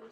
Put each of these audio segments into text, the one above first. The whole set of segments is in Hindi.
जय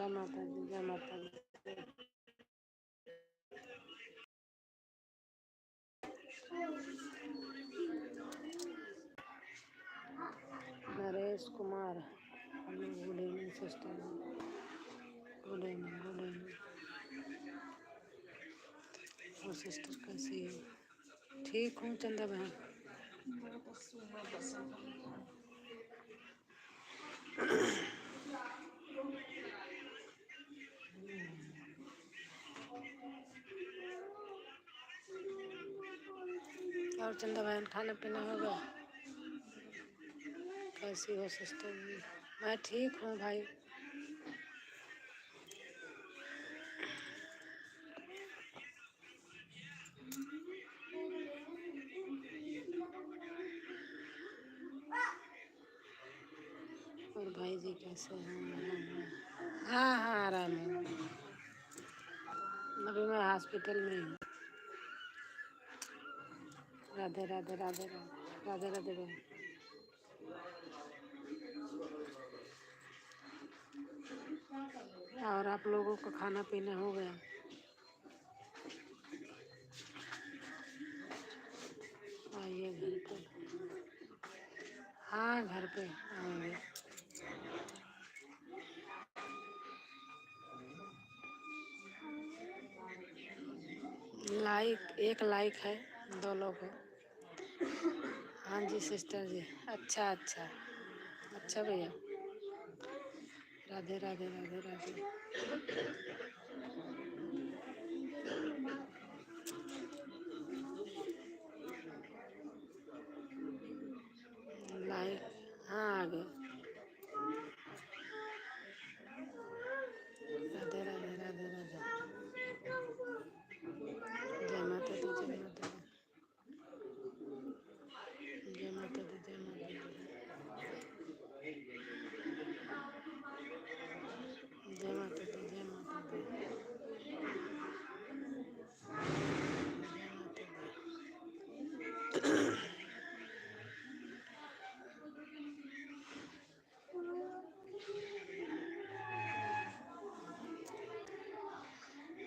माता दी, जय माता दी। Naresh Kumar, hello, good evening sister, good evening, good evening. और सिस्टर कैसी है? ठीक हूँ चंदा बहन। और चंदा बहन खाना पीना हो गया? कैसी हो सिस्टर? मैं ठीक हूँ भाई। और भाई जी कैसे हैं? आराम है? हाँ हाँ आराम है। अभी मैं हॉस्पिटल में हूँ। राधे राधे राधे राधे राधे राधे बहन। और आप लोगों का खाना पीना हो गया? आइए घर पे। हाँ घर पे आएंगे। एक लाइक है, 2 लोग हैं। हाँ जी सिस्टर जी। अच्छा अच्छा अच्छा भैया। राधे राधे राधे राधे। लाइक हाँ आ गए। राधे राधे राधे राधे। जय माता दी, जय माता दी, जय माता दी, जय माता दी, जय माता दी, जय माता दी,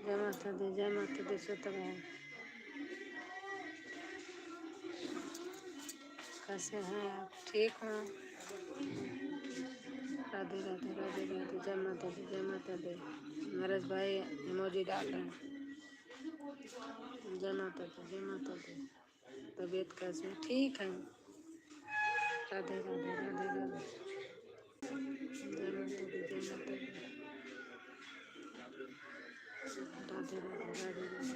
जय माता दी, जय माता दी। श्वेता बहन कैसे हैं आप? ठीक हूँ। राधे राधे राधे राधे। जय माता दी, जय माता दी। नरेश भाई इमोजी डाल रहे हैं। जय माता दी, जय माता दी। तबीयत कैसी है? ठीक है। राधे राधे राधे राधे। जय माता दी, जय माता दी। राधे राधे राधे राधे।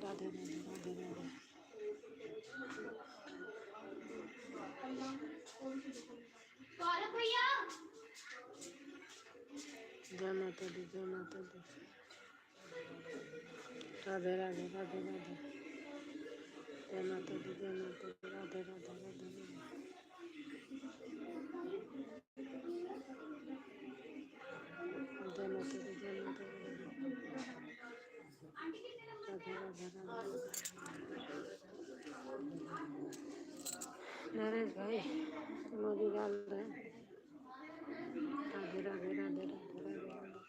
राधे राधे राधे राधे। जय माता दी, जय माता दी। राधे राधे राधे राधे। जय माता दी, जय माता दी। राधे राधे राधे राधे। जय माता दी, जय माता दी। राधे राधे राधे। नरेश भाई इमोजी डाल डाल रहे हैं। Radhe Radhe Radhe Radhe Radhe Radhe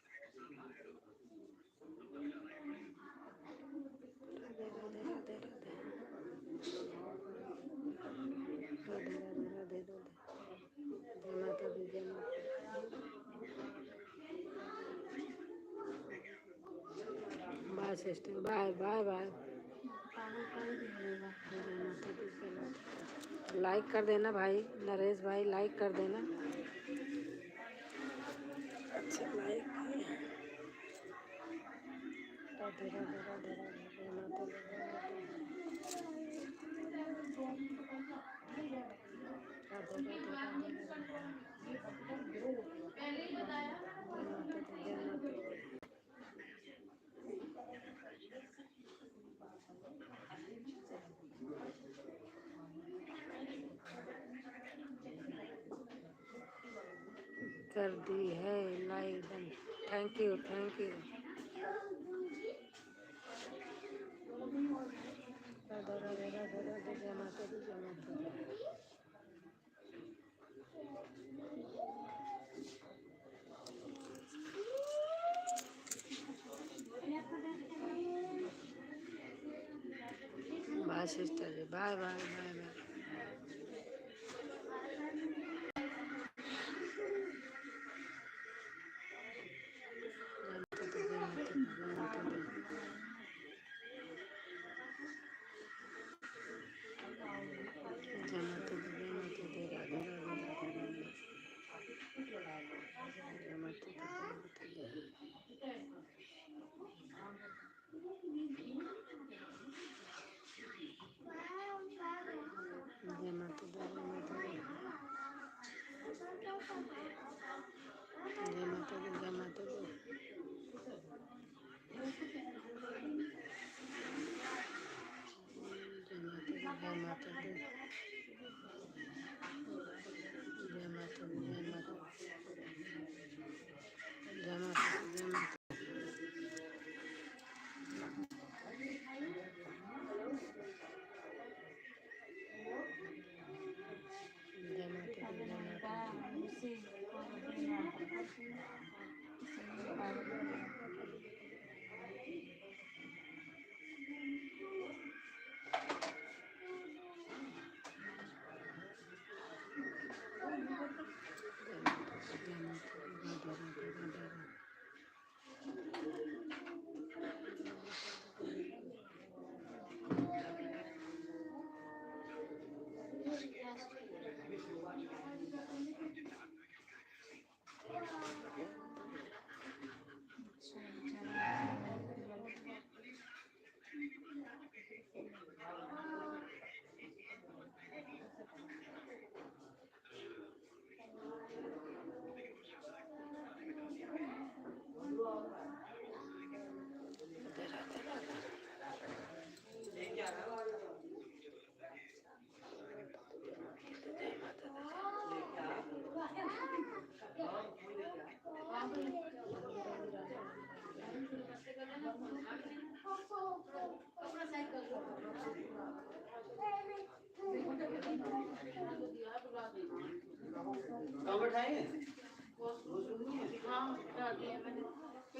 bye sister, bye bye bye. Like कर देना भाई, नरेश भाई लाइक कर देना। अच्छा लाइक। राधे राधे राधे राधे जय माता दी जय माता दी। राधे राधे राधे राधे जय माता दी। कर दी है like, thank you thank you. Radhe Radhe Radhe Radhe जय माता दी जय माता दी। बाय सिस्टर जी, बाय बाय बाय बाय।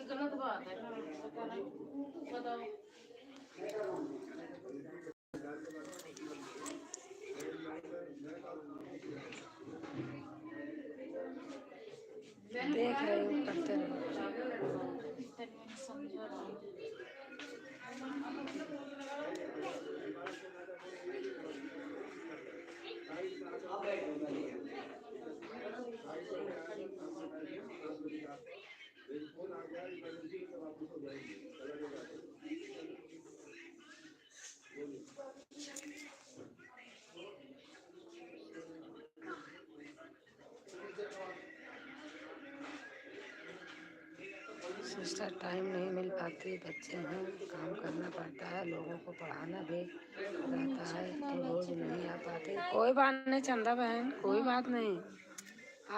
गलत बात है, पता नहीं बताओ। देख रहे हो करते रहो। सिस्टर टाइम नहीं मिल पाती, बच्चे हैं, काम करना पड़ता है, लोगों को पढ़ाना भी रहता है, तो रोज नहीं आ पाते। कोई बात नहीं चंदा बहन, कोई बात नहीं,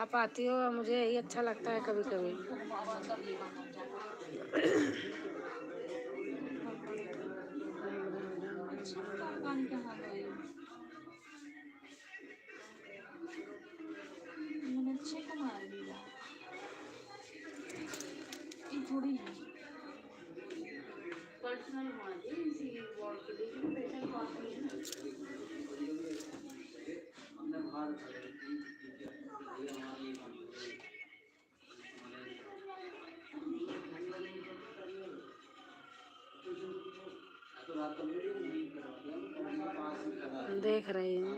आप आती हो, मुझे यही अच्छा लगता है कभी कभी। देख रही हूँ।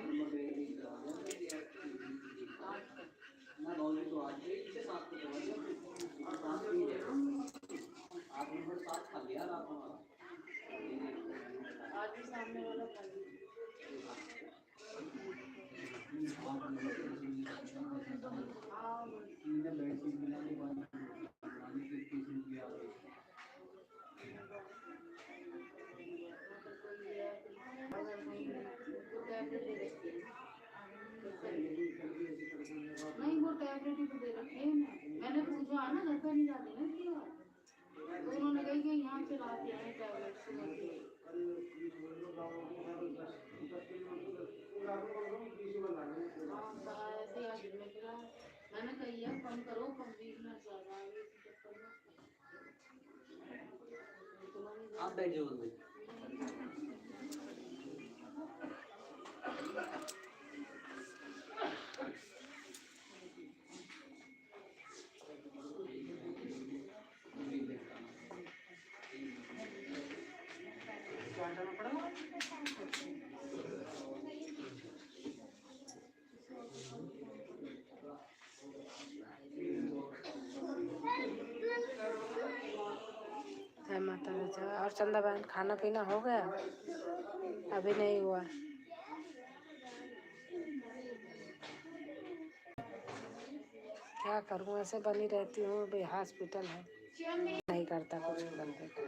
नहीं वो टैबलेट ही तो दे रखी है मैंने पूछा ना घर पे नहीं जाते ना इसलिए तो उन्होंने कही कि यहाँ से लाते हैं टैबलेट मैंने कही है कम करो कम वीकनेस ज्यादा है इसी चक्कर में आप बैठे हो जय माता दी। और चंदा बहन खाना पीना हो गया? अभी नहीं हुआ। क्या करूँ, ऐसे बनी रहती हूँ। अभी हॉस्पिटल है, नहीं करता कुछ करने का।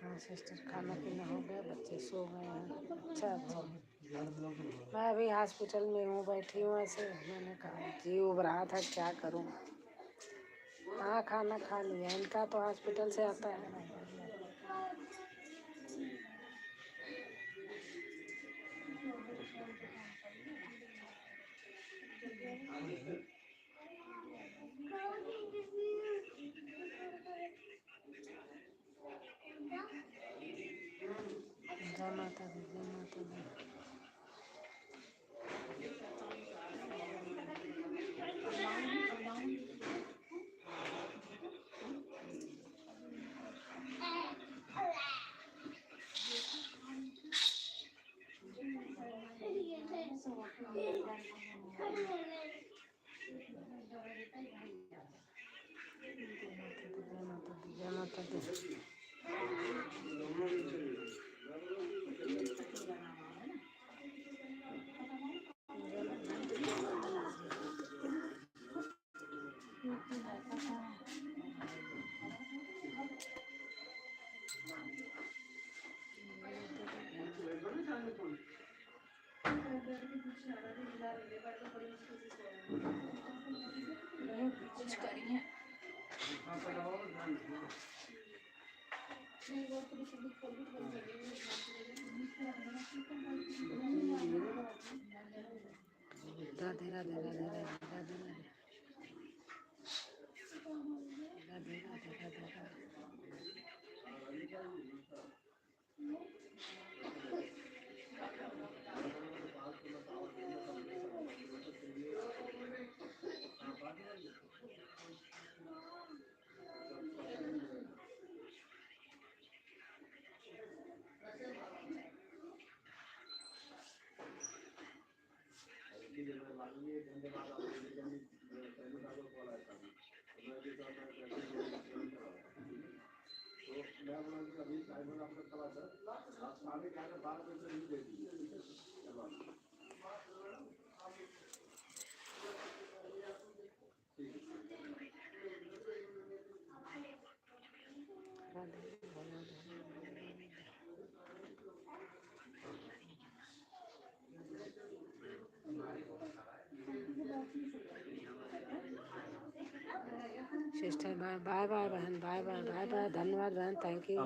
हाँ सिस्टर, खाना पीना हो गया, बच्चे सो गए हैं। अच्छा अच्छा। मैं अभी हॉस्पिटल में हूँ, बैठी हूँ ऐसे। मैंने कहा जी उब रहा था, क्या करूँ। हाँ खाना खा लिया, इनका तो हॉस्पिटल से आता है। जय माता दी, जय माता दी। जय माता दी। कुछ करिए Radhe Radhe Radhe Radhe Radhe Radhe Radhe Radhe Radhe. Sister bye bye bye बहन, बाय बाय बाय बाय। धन्यवाद बहन, थैंक यू।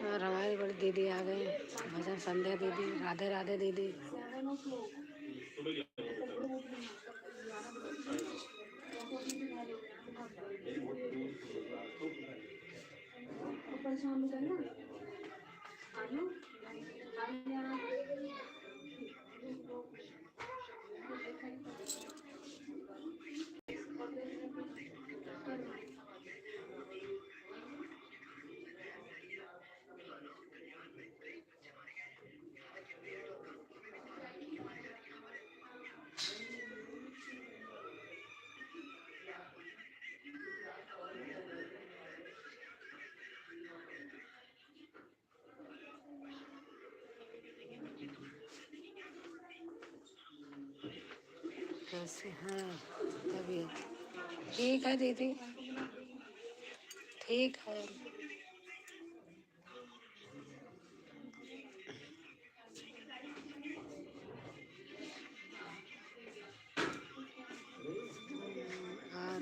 और हमारी बड़ी दीदी आ गई, भजन संध्या दीदी, राधे राधे दीदी। कैसे हैं तबीयत? ठीक है दीदी, ठीक है।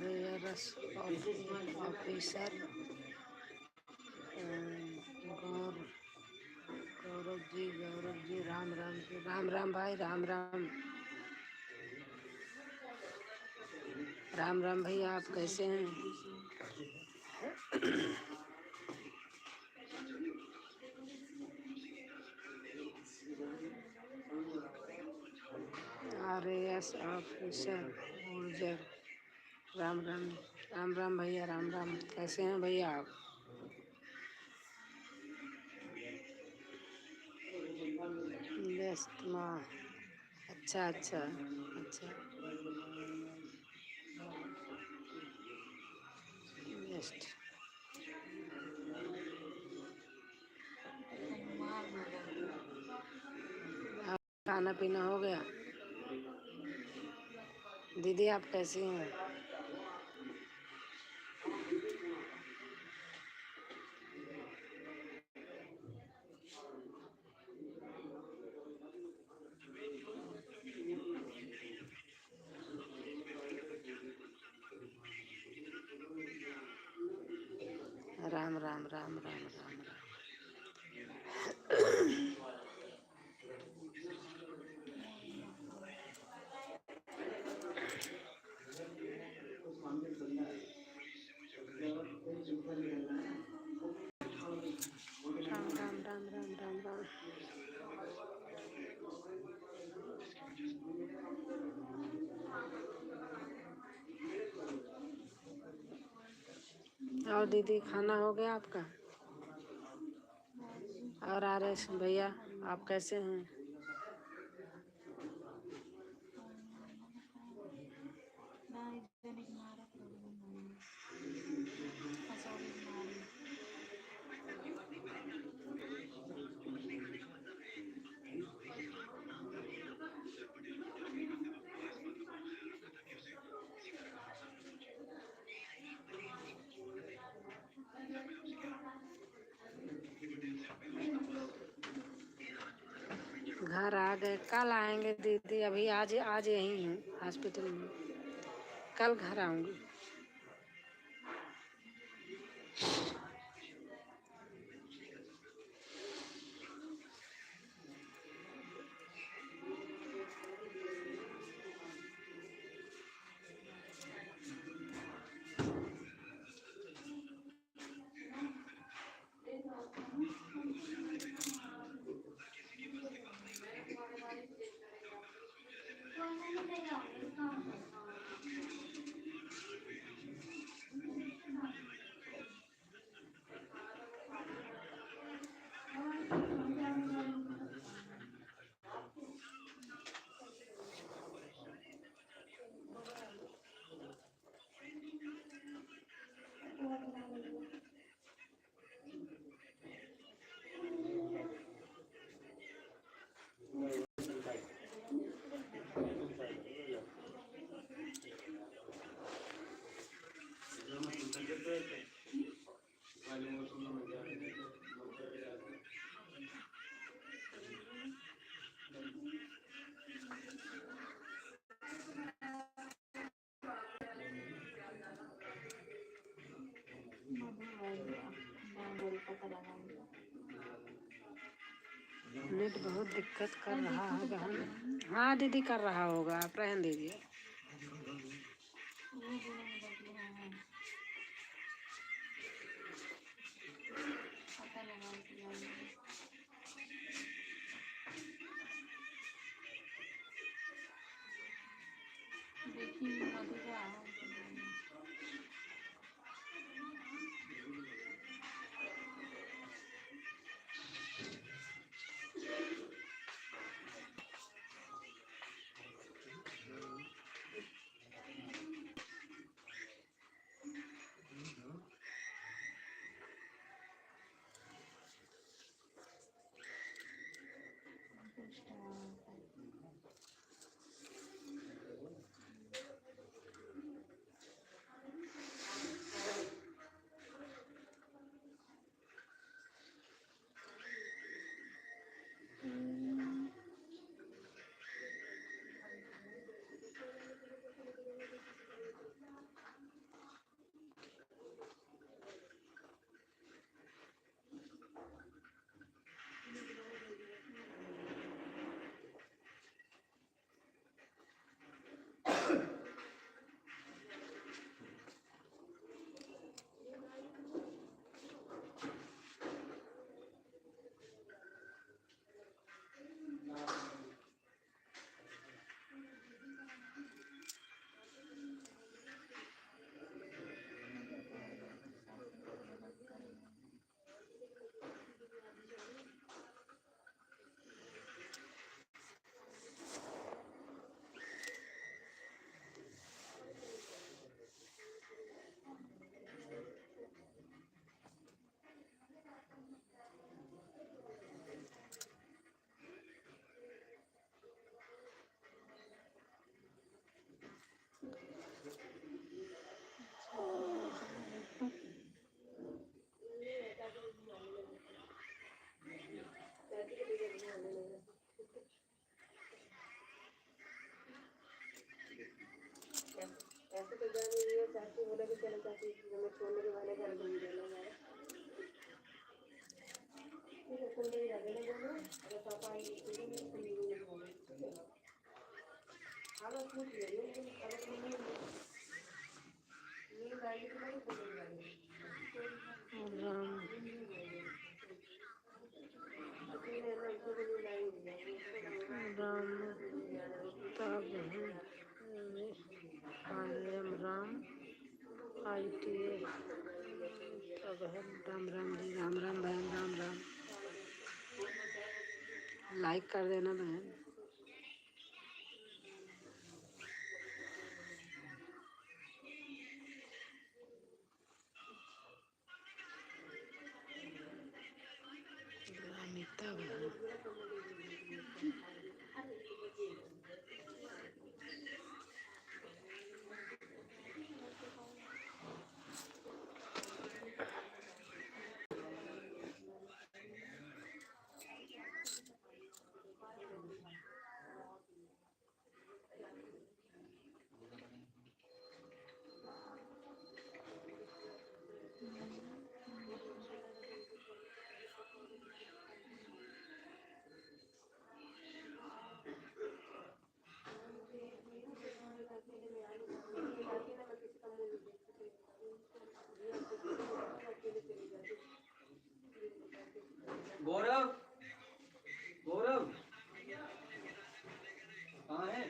RAS ऑफिसर गौरव जी, राम राम जी, राम राम भाई, राम राम। राम राम भैया, आप कैसे हैं? RAS officer Gurjar, Ram Ram. राम राम भैया, राम राम। कैसे हैं भैया आप? व्यस्त माँ, अच्छा अच्छा अच्छा, व्यस्त। खाना पीना हो गया? दीदी आप कैसी हैं? राम राम राम राम राम राम। राम राम राम राम राम राम। और दीदी खाना हो गया आपका? और आरएस भैया आप कैसे हैं? घर आ गए, कल आएंगे दीदी। अभी आज आज यहीं हूँ हॉस्पिटल में, कल घर आऊँगी। नेट बहुत दिक्कत कर रहा है बहन। हाँ दीदी कर रहा होगा, आप रहने दीजिए। देखिए मधुरा राम राम तब है राम ITA बहन, राम राम जी, राम राम बहन, राम राम। लाइक कर देना बहन। अमिता बहन, गौरव गौरव कहाँ है?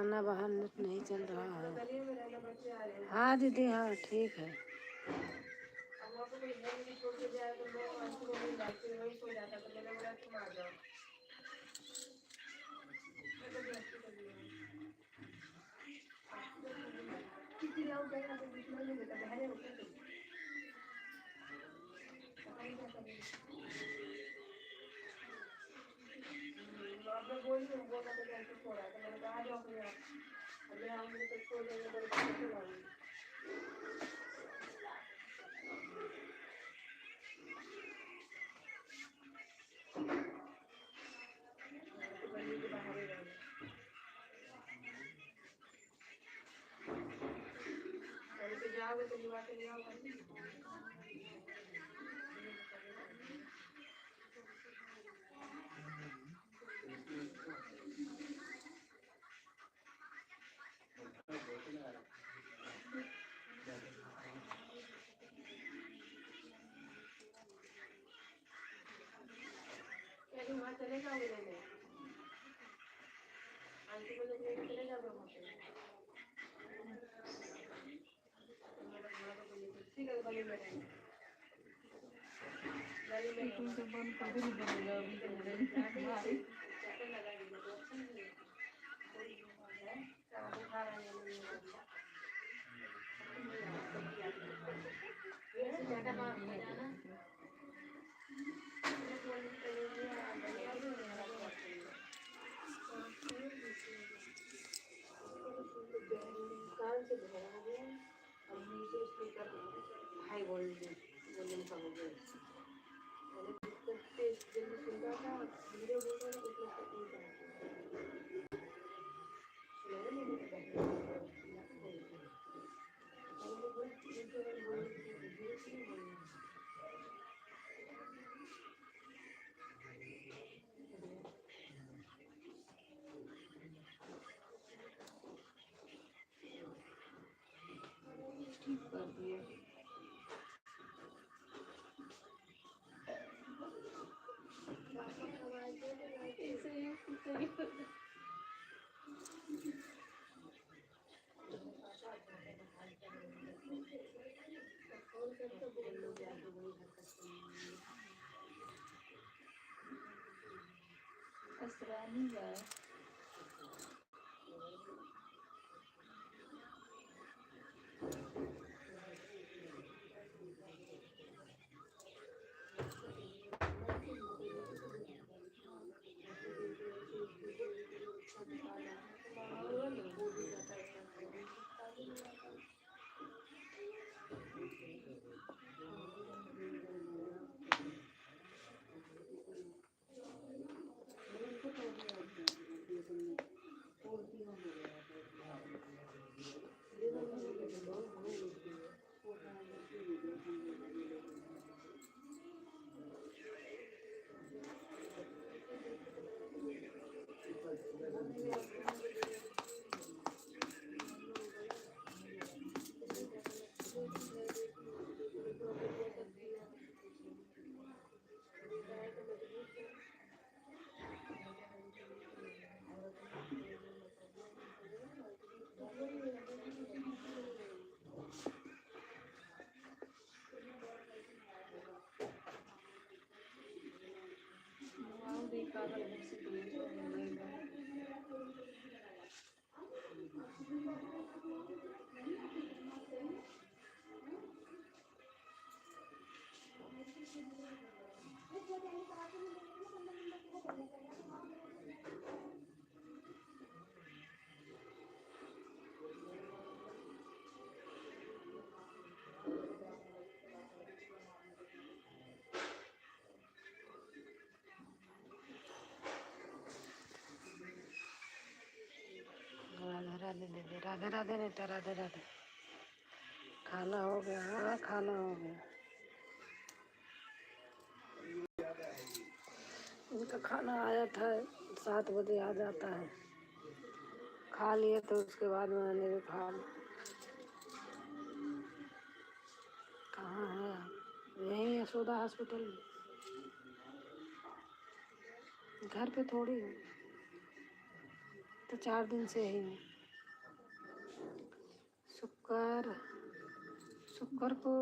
आना बहन, नेट नहीं चल रहा है। हाँ दीदी, हाँ ठीक है। राधे राधे दीदी, राधे राधे नेता, राधे राधे। खाना हो गया? हाँ खाना हो गया। उनका खाना आया था, 7 बजे आ जाता है। खा लिए तो उसके बाद मैंने भी खा लिया। कहाँ है आप? यहीं यशोदा हॉस्पिटल में। घर पे थोड़ी हूँ, तो 4 दिन से ही हूँ। शुक्र को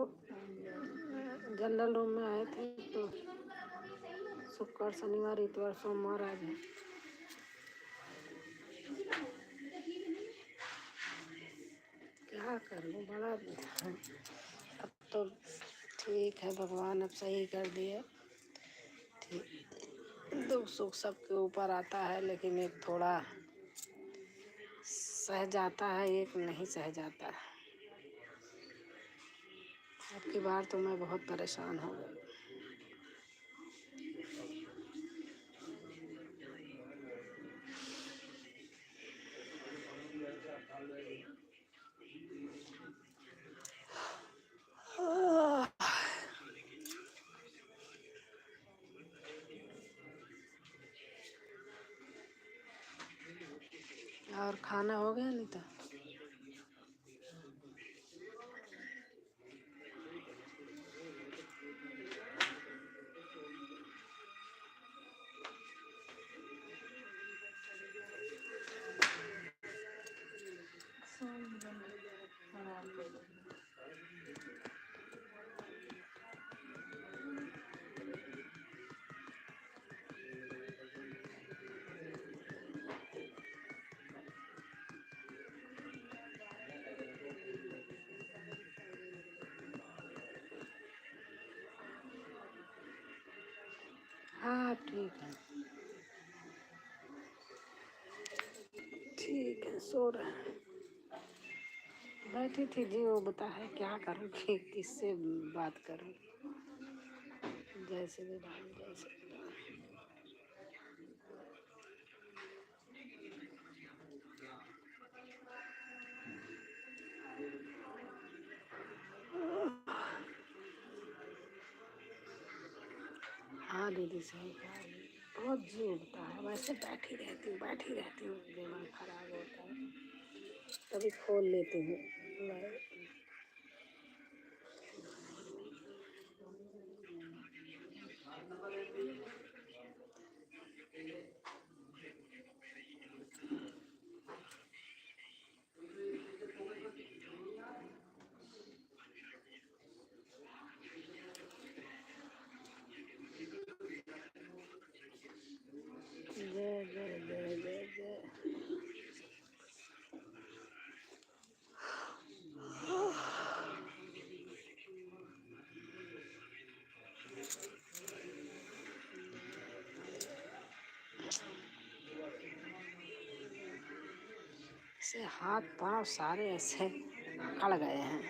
जनरल रूम में आए थे, तो शुक्र, शनिवार, इतवार, सोमवार आ गए। क्या करूँ, बड़ा अब तो ठीक है, भगवान अब सही कर दिए। ठीक, दुख सुख सबके ऊपर आता है, लेकिन एक थोड़ा सह जाता है, एक नहीं सह जाता है। अब की बार तो मैं बहुत परेशान हो गई। और खाना हो गया नीता? हाँ ठीक है, ठीक है, सो रहे हैं। बैठी थी जी, वो बता है क्या करूँ कि किससे बात करूँ। जैसे भी डाल, जैसे भी डाल। हाँ दीदी सही कहा, बहुत जी उठता है। वैसे बैठी रहती हूँ, दिमाग खराब होता है। कभी खोल लेती हूँ लाइट। जय जय जय जय जय। से हाथ पांव सारे ऐसे अकड़ गए हैं।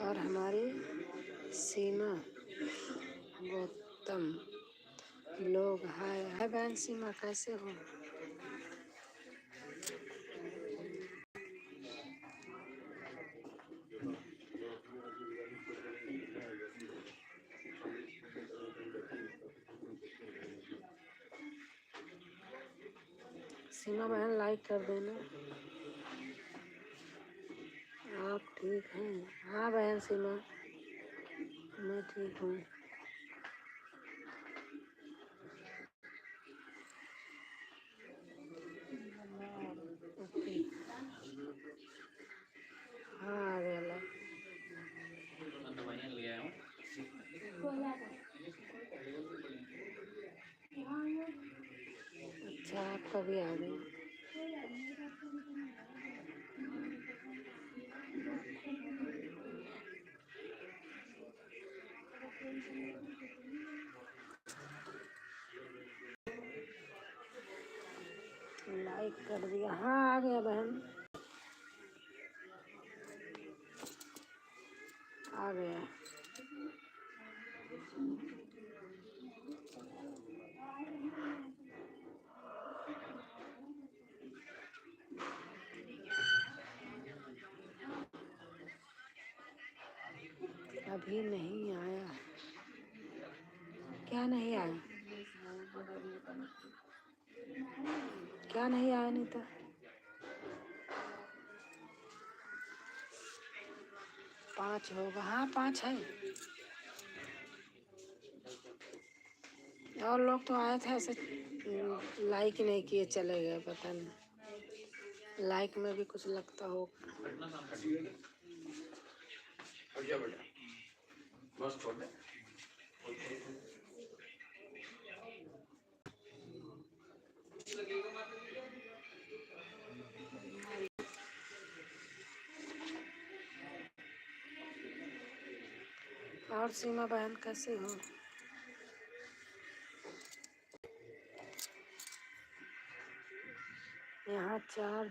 और हमारी सीमा, गौतम लोग, हाय हाय बहन सीमा, कैसे हो? सीमा बहन लाइक कर देना। आप ठीक हैं? हाँ बहन सीमा, मैं ठीक हूँ। ओके, हाँ आ गया। आपका भी आ गया। लाइक कर दिया। हाँ आ गया बहन, आ गया। अभी नहीं आया। क्या नहीं आया? क्या नहीं आया नीता? पाँच होगा। हाँ 5 है। और लोग तो आए थे ऐसे लाइक नहीं किए चले गए, पता नहीं लाइक में भी कुछ लगता होगा। और सीमा बहन कैसे हो? यहाँ 4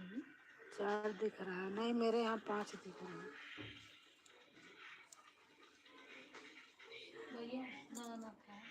दिख रहा है। नहीं मेरे यहाँ 5 दिख रहा है। भैया ना खाए।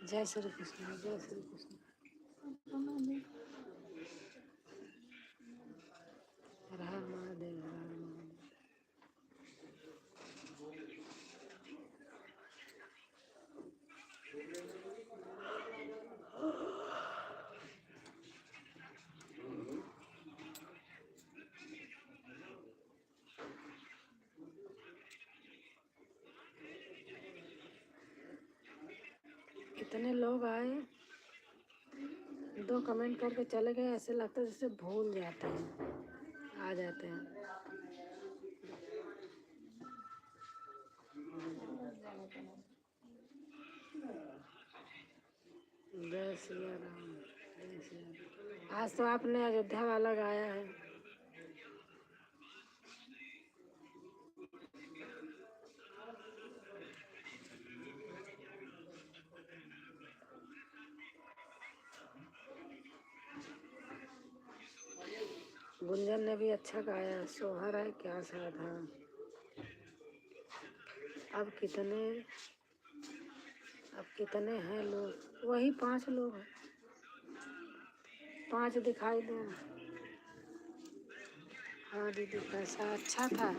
जय श्री कृष्ण, जय श्री कृष्ण। हर हर महादेव, हर हर महादेव। कितने लोग आए, 2 कमेंट करके चले गए। ऐसे लगता है जैसे भूल जाते हैं, आ जाते हैं। जय सिया राम, जय सिया राम। आज तो आपने अयोध्या वाला गाया है। गुंजन ने भी अच्छा गाया। सोहर है क्या साधा। अब कितने हैं लोग? वही 5 लोग हैं। 5 दिखाई दे रहे हैं। हाँ दीदी कैसा? अच्छा था।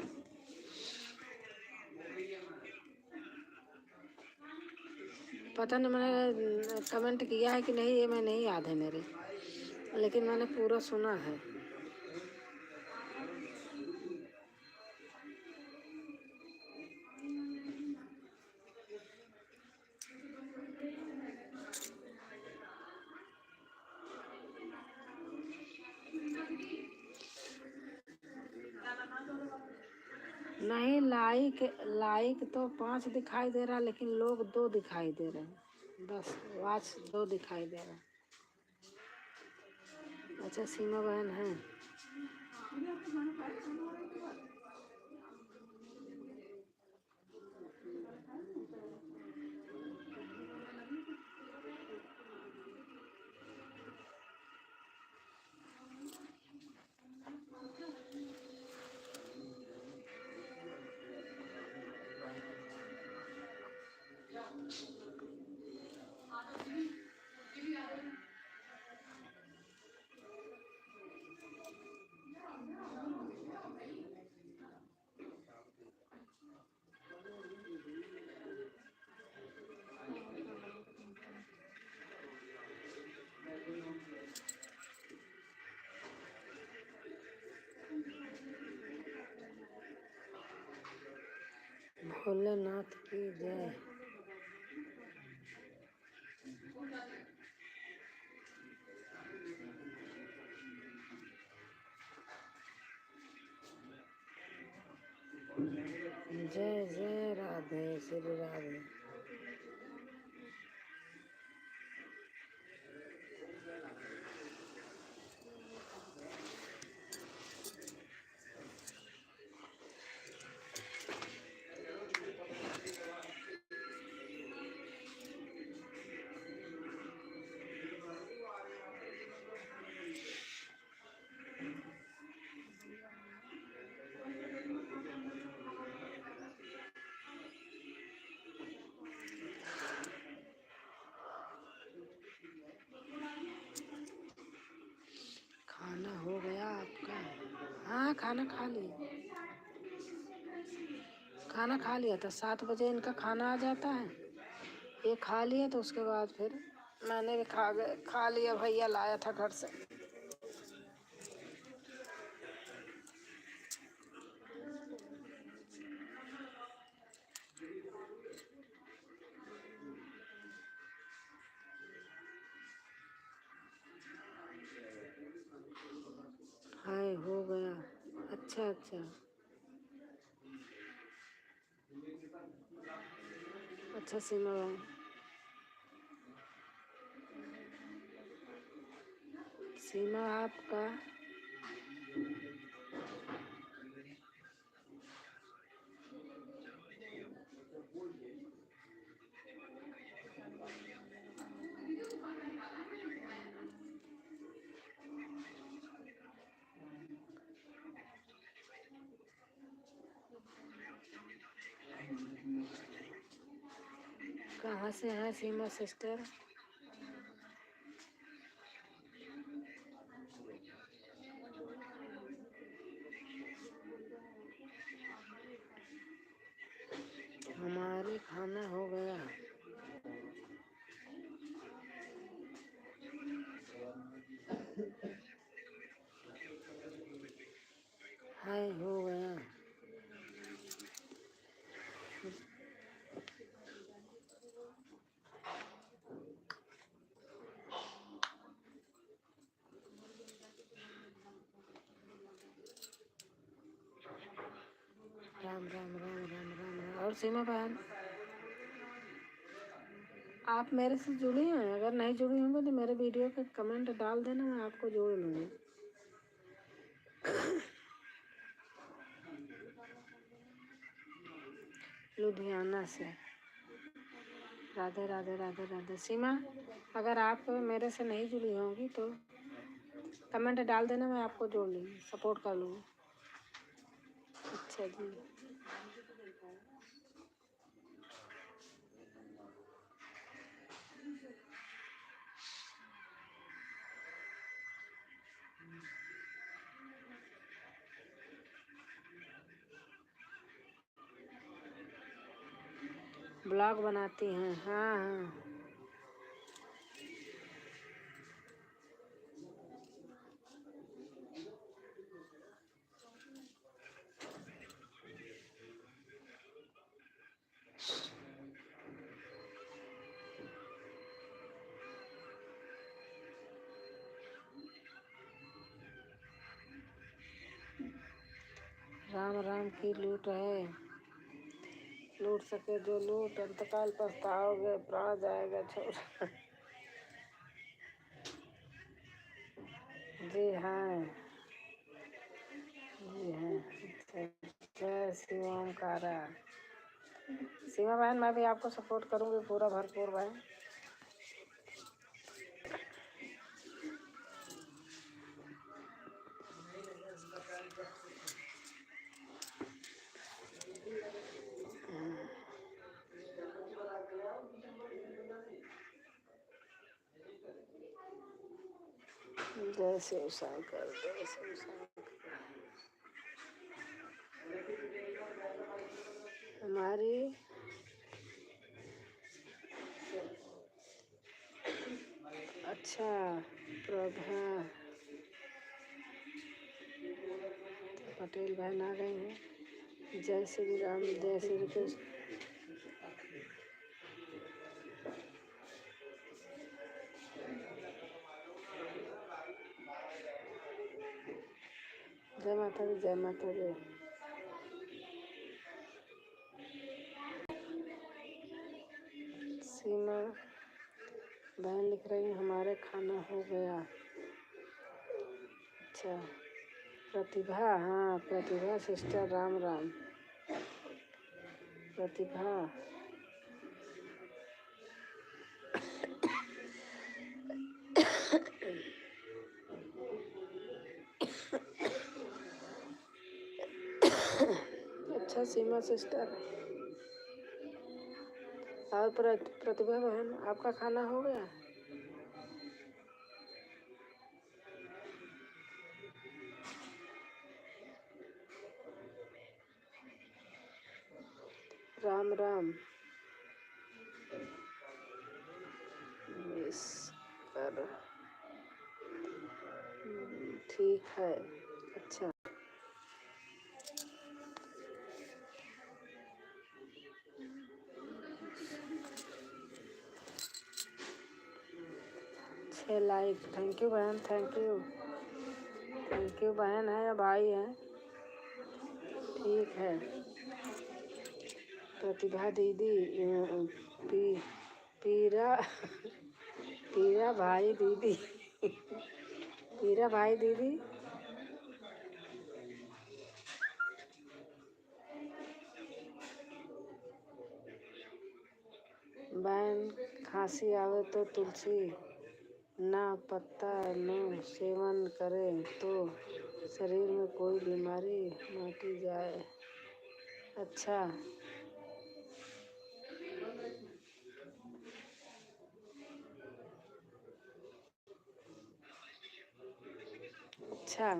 पता नहीं मैंने कमेंट किया है कि नहीं, ये मैं नहीं याद है मेरे, लेकिन मैंने पूरा सुना है। नहीं लाइक तो 5 दिखाई दे रहा है, लेकिन लोग 2 दिखाई दे रहे हैं। बस वाच 2 दिखाई दे रहा है। अच्छा सीमा बहन है। भोलेनाथ की जय। जय जय राधे श्री राधे। खाना हो गया आपका? हाँ खाना खा लिया। खाना खा लिया था, 7 बजे इनका खाना आ जाता है। ये खा लिए तो उसके बाद फिर मैंने भी खा लिया। भैया लाया था घर से। हाय हो गया। अच्छा अच्छा अच्छा। सीमा बहन, सीमा आपका कहाँ से है सीमा सिस्टर? हमारे खाना हो गया। हाय हो गया। राम राम राम राम राम राम। और सीमा बहन, आप मेरे से जुड़ी हैं? अगर नहीं जुड़ी होंगी तो मेरे वीडियो पे कमेंट डाल देना, मैं आपको जोड़ लूँगी। लुधियाना से। राधे राधे राधे राधे। सीमा, अगर आप मेरे से नहीं जुड़ी होंगी तो कमेंट डाल देना, मैं आपको जोड़ लूँगी, सपोर्ट कर लूँगी। अच्छा जी। ब्लॉग बनाती हैं? हाँ हाँ। राम राम की लूट है। लूट सके जो लूट, अंतकाल पछताओगे, प्राण जाएगा छोड़। जी हाँ जी हाँ। जय शिव ओमकारा। सीमा बहन, मैं भी आपको सपोर्ट करूँगी पूरा भरपूर बहन। जय शिव शंकर, जय शिव शंकर। हमारी अच्छा प्रभा पटेल बहन आ गई हैं। जय श्री राम, जय श्री कृष्ण। माता दी, जय माता दी। सीमा बहन लिख रही है हमारे खाना हो गया। अच्छा, प्रतिभा, हाँ प्रतिभा सिस्टर, राम राम। प्रतिभा, अच्छा सीमा सिस्टर। और प्रतिभा बहन, आपका खाना हो गया? राम राम। मिस कर, ठीक है। अच्छा, छः लाइक, थैंक यू बहन, थैंक यू। थैंक यू बहन है या भाई है? ठीक है। प्रतिभा दीदी, पी पीरा पीरा भाई दीदी पीरा भाई दीदी। बहन खांसी आवे तो तुलसी ना पत्ता नो सेवन करें तो शरीर में कोई बीमारी माटी जाए। अच्छा, अच्छा।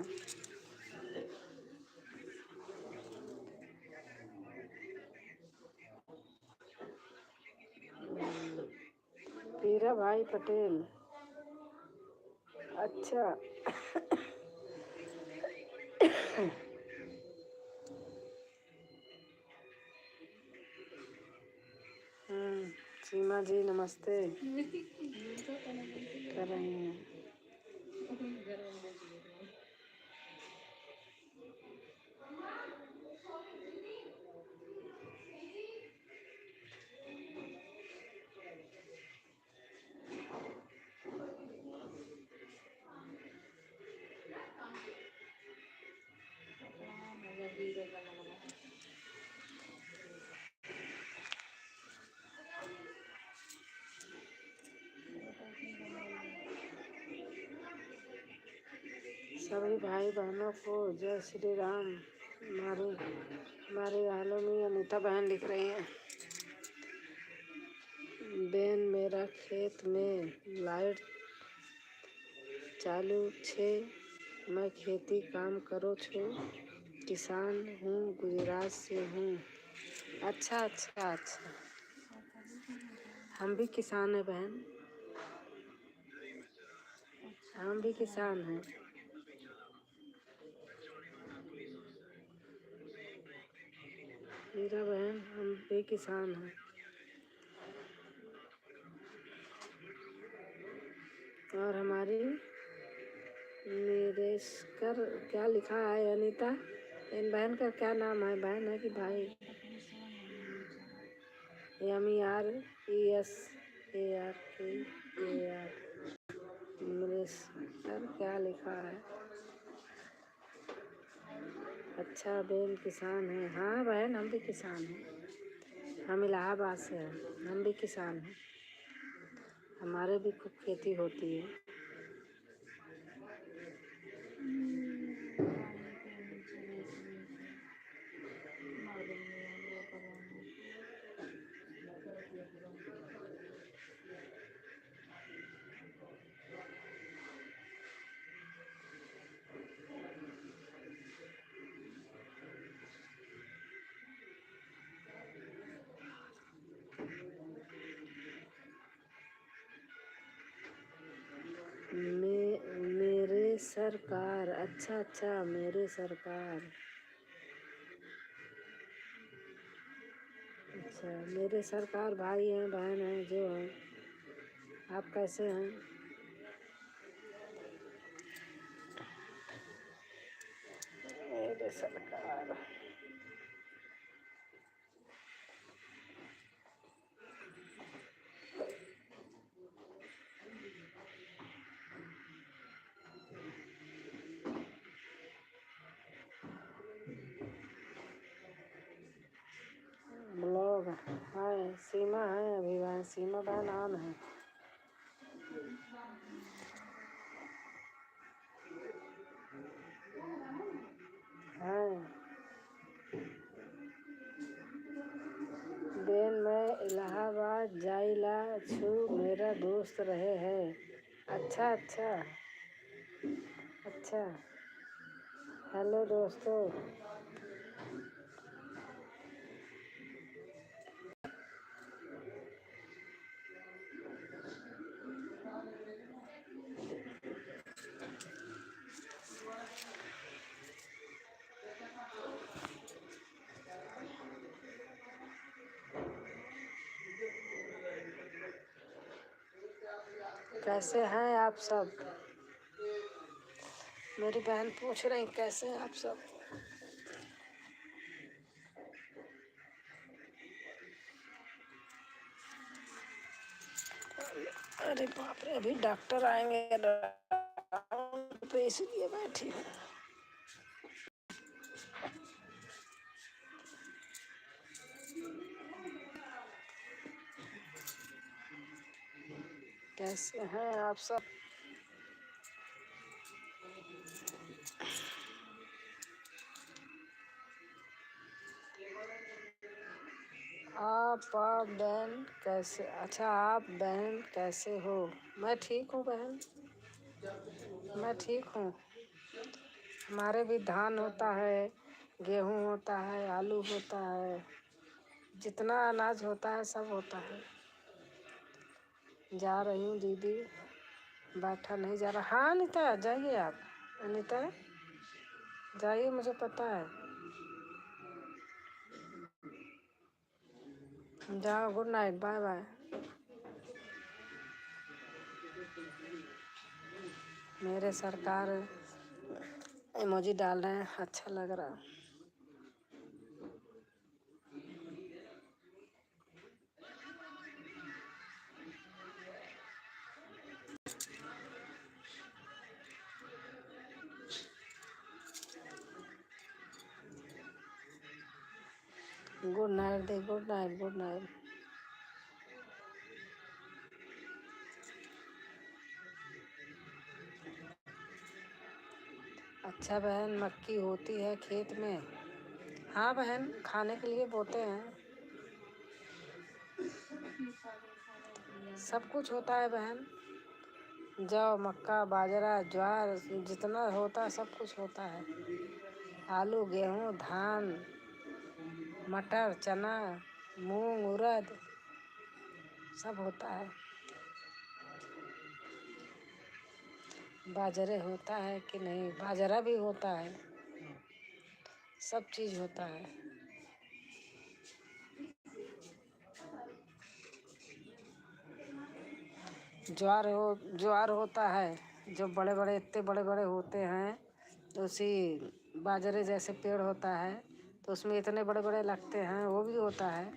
पीरा भाई पटेल, अच्छा। सीमा जी नमस्ते कर रही हैं। सभी भाई बहनों को जय श्री राम। हमारे हालों में अनीता बहन लिख रही है, बेन मेरा खेत में लाइट चालू छे, मैं खेती काम करो छो, किसान हूँ, गुजरात से हूँ। अच्छा अच्छा अच्छा, हम भी किसान हैं बहन, हम भी किसान हैं। हीरा बहन, हम भी किसान हैं। और हमारी निरेशकर क्या लिखा है अनीता? इन बहन का क्या नाम है? बहन है कि भाई? MERESARKAR। निरेशकर क्या लिखा है? अच्छा, बेन किसान है। हाँ बहन, हम भी किसान हैं, हम इलाहाबाद से हैं, हम भी किसान हैं, हमारे भी खूब खेती होती है। मेरे सरकार, अच्छा अच्छा, मेरे सरकार, अच्छा। मेरे सरकार भाई हैं, बहन हैं, जो हैं। आप कैसे हैं? सरकार। ब्लॉग है, सीमा है, अभी वह सीमा बहन ऑन है। बेन मैं इलाहाबाद जाइला छु, मेरा दोस्त रहे है। अच्छा अच्छा अच्छा। हेलो दोस्तों। कैसे हैं आप सब? मेरी बहन पूछ रही कैसे हैं आप सब। अरे बाप रे, अभी डॉक्टर आएंगे तो इसलिए बैठी हूँ। कैसे हैं आप सब? आप बहन कैसे? अच्छा, आप बहन कैसे हो? मैं ठीक हूँ बहन, मैं ठीक हूँ। हमारे भी धान होता है, गेहूँ होता है, आलू होता है, जितना अनाज होता है सब होता है। जा रही हूँ दीदी, बैठा नहीं जा रहा। हाँ अनीता जाइए आप, अनीता जाइए, मुझे पता है। जाओ, गुड नाइट, बाय बाय। मेरे सरकार इमोजी डाल रहे हैं, अच्छा लग रहा। Good night they, good night, good night. अच्छा बहन, मक्की होती है खेत में? हाँ बहन, खाने के लिए बोते हैं। सब कुछ होता है बहन, जौ, मक्का, बाजरा, ज्वार, जितना होता है सब कुछ होता है। आलू, गेहूँ, धान, मटर, चना, मूंग, उड़द, सब होता है। बाजरे होता है कि नहीं? बाजरा भी होता है, सब चीज़ होता है। ज्वार होता है, जो बड़े बड़े, इतने बड़े बड़े होते हैं। उसी बाजरे जैसे पेड़ होता है, तो उसमें इतने बड़े बड़े लगते हैं, वो भी होता है।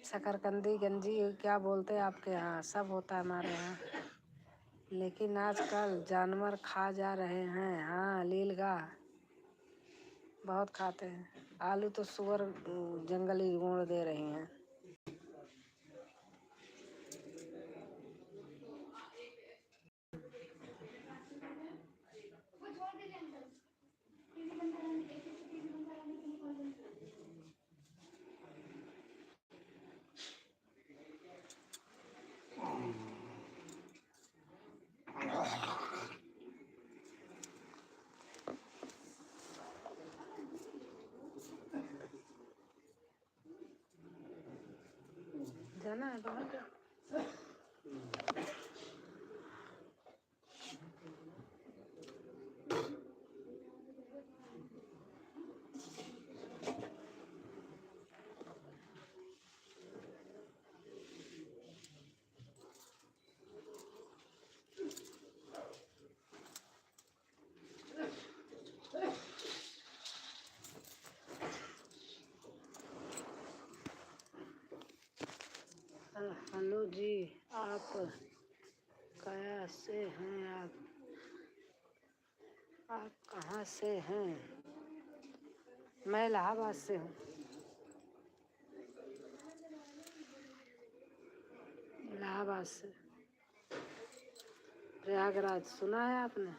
शकरकंदी, गंजी, क्या बोलते हैं आपके यहाँ, सब होता है हमारे यहाँ। लेकिन आजकल जानवर खा जा रहे हैं। हाँ, लीलगाय बहुत खाते हैं। आलू तो सुअर जंगली गोंड दे रही हैं। जाना है बाहर? हेलो जी, आप कैसे हैं? आप कहाँ से हैं? मैं इलाहाबाद से हूँ। इलाहाबाद से। प्रयागराज सुना है आपने?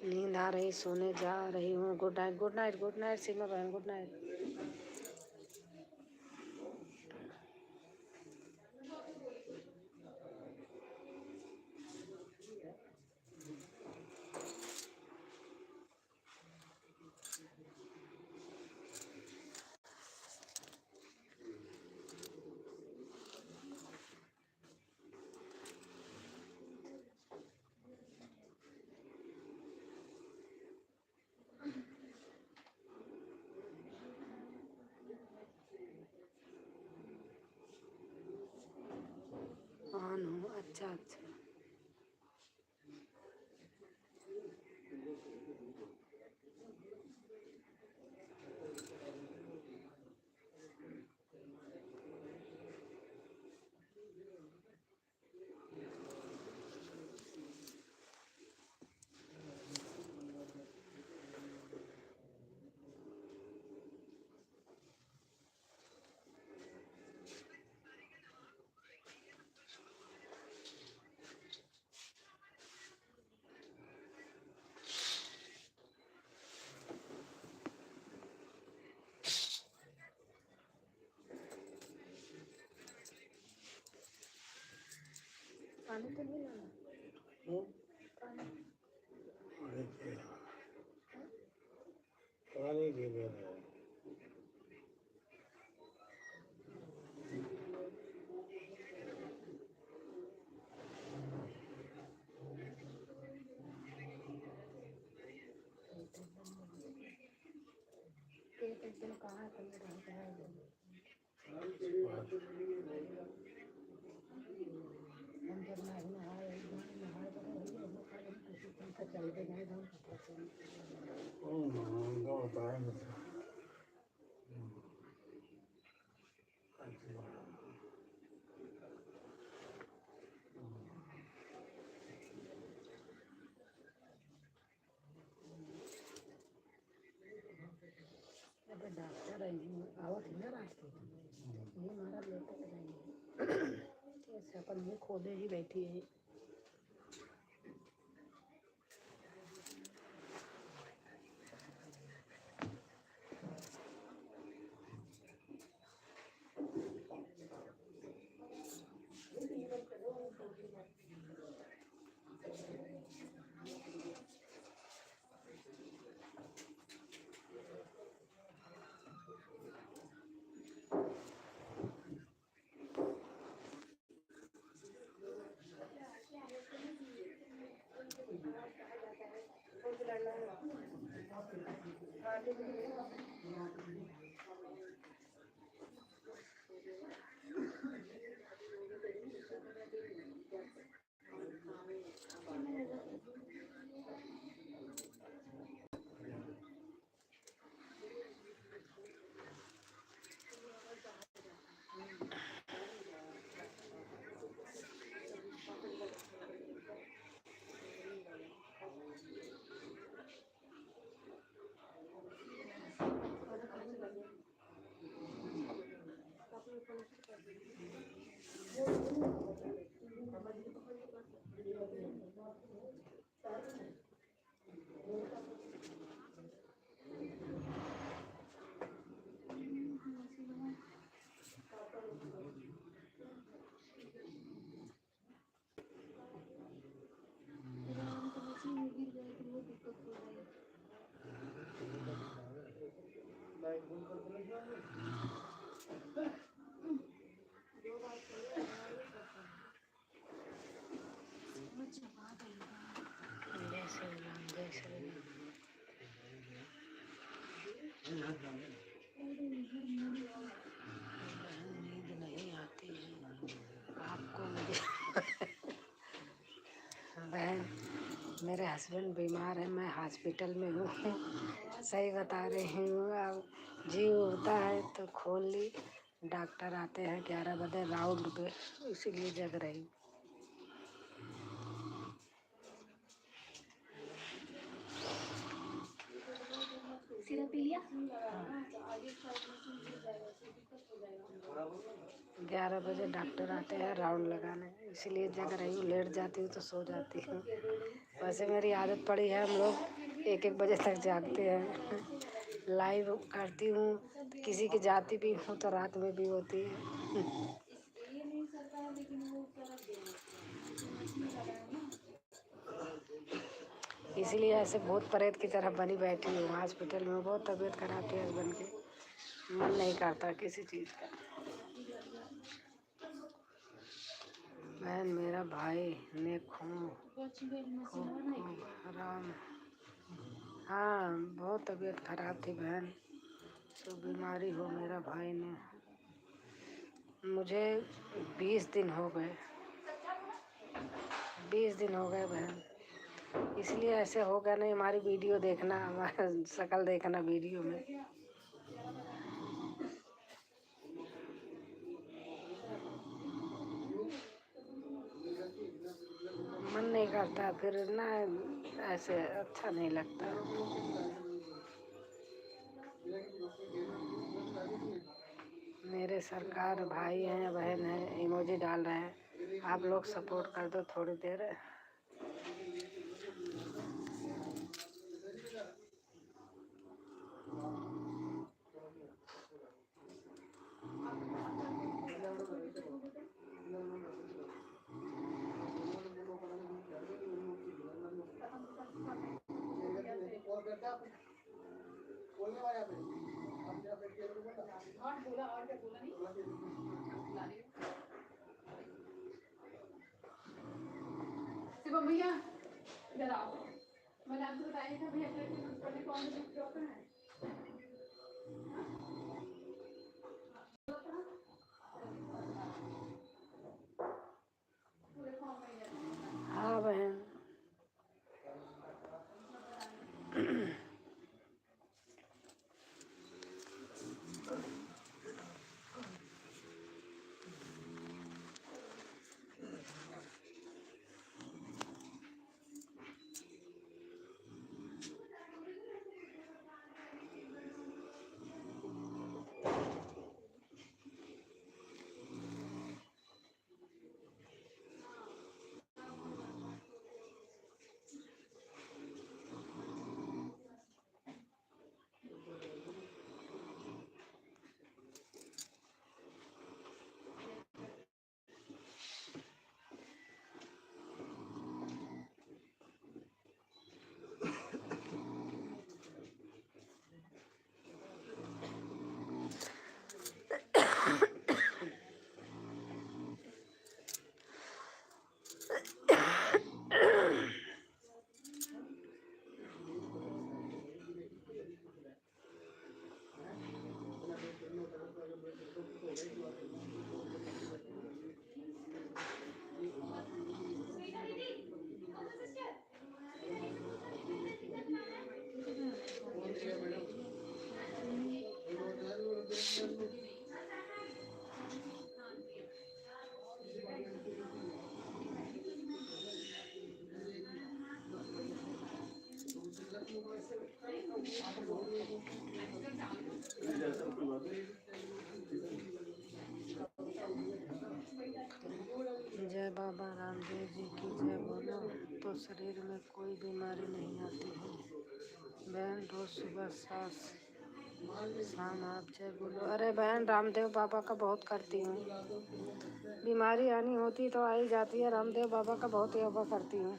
नींद आ रही, सोने जा रही हूँ। Good night, good night, good night Seema बहन, गुड नाइट। ऑन हूँ, अच्छा अच्छा। पानी तो नहीं लाना? पानी भी दे रहे हैं। एक दिन कहाँ है, तुमने कहाँ कहाँ है? हम जब नहीं नहाए, नहाए तो नहीं, हम लोग खाली किसी दिन से चलते गए, हम पता चला। उनको बताएंगे तो। अबे डॉक्टर आई आवत है ना रात की, ये हमारा लेते रहेंगे। कैसे अपन ये खोले ही बैठी है। जय श्री राम, जय श्री राम। बहन, मेरे हस्बैंड बीमार है, मैं हॉस्पिटल में हूँ। सही बता रही हूँ। अब जीव होता है तो खोल ली। डॉक्टर आते हैं 11 बजे राउंड पे, इसीलिए जग रही हूँ। सीधा पी लिया। 11 बजे डॉक्टर आते हैं राउंड लगाने, इसीलिए जग रही हूँ। लेट जाती हूँ तो सो जाती हूँ। वैसे मेरी आदत पड़ी है, हम लोग 1-1 बजे तक जागते हैं। लाइव करती हूँ, किसी की जाती भी हूँ तो रात में भी होती है। इसीलिए ऐसे भूत प्रेत की तरह बनी बैठी हूँ हॉस्पिटल में। बहुत तबीयत खराब थी हस्बैंड की, मन नहीं करता किसी चीज़ का। बहन, मेरा भाई ने खूब हराम। हाँ, बहुत तबीयत खराब थी बहन, तो बीमारी हो मेरा भाई ने। मुझे 20 दिन हो गए, 20 दिन हो गए बहन। इसलिए ऐसे होगा नहीं, हमारी वीडियो देखना, हमारा शक्ल देखना वीडियो में। मन नहीं करता फिर ना, ऐसे अच्छा नहीं लगता। मेरे सरकार भाई हैं, बहन हैं, इमोजी डाल रहे हैं। आप लोग सपोर्ट कर दो थोड़ी देर। शिवम भैया इधर आओ। मैंने आपको बताया था भैया पहले कौन सा गिफ्ट होता है। हाँ बहन। जय बाबा रामदेव जी की जय बोलो तो शरीर में कोई बीमारी नहीं आती है। बहन, रोज सुबह शाम आप जय बोलो। अरे बहन, रामदेव बाबा का बहुत करती हूँ। बीमारी आनी होती तो आ ही जाती है। रामदेव बाबा का बहुत योगा करती हूँ।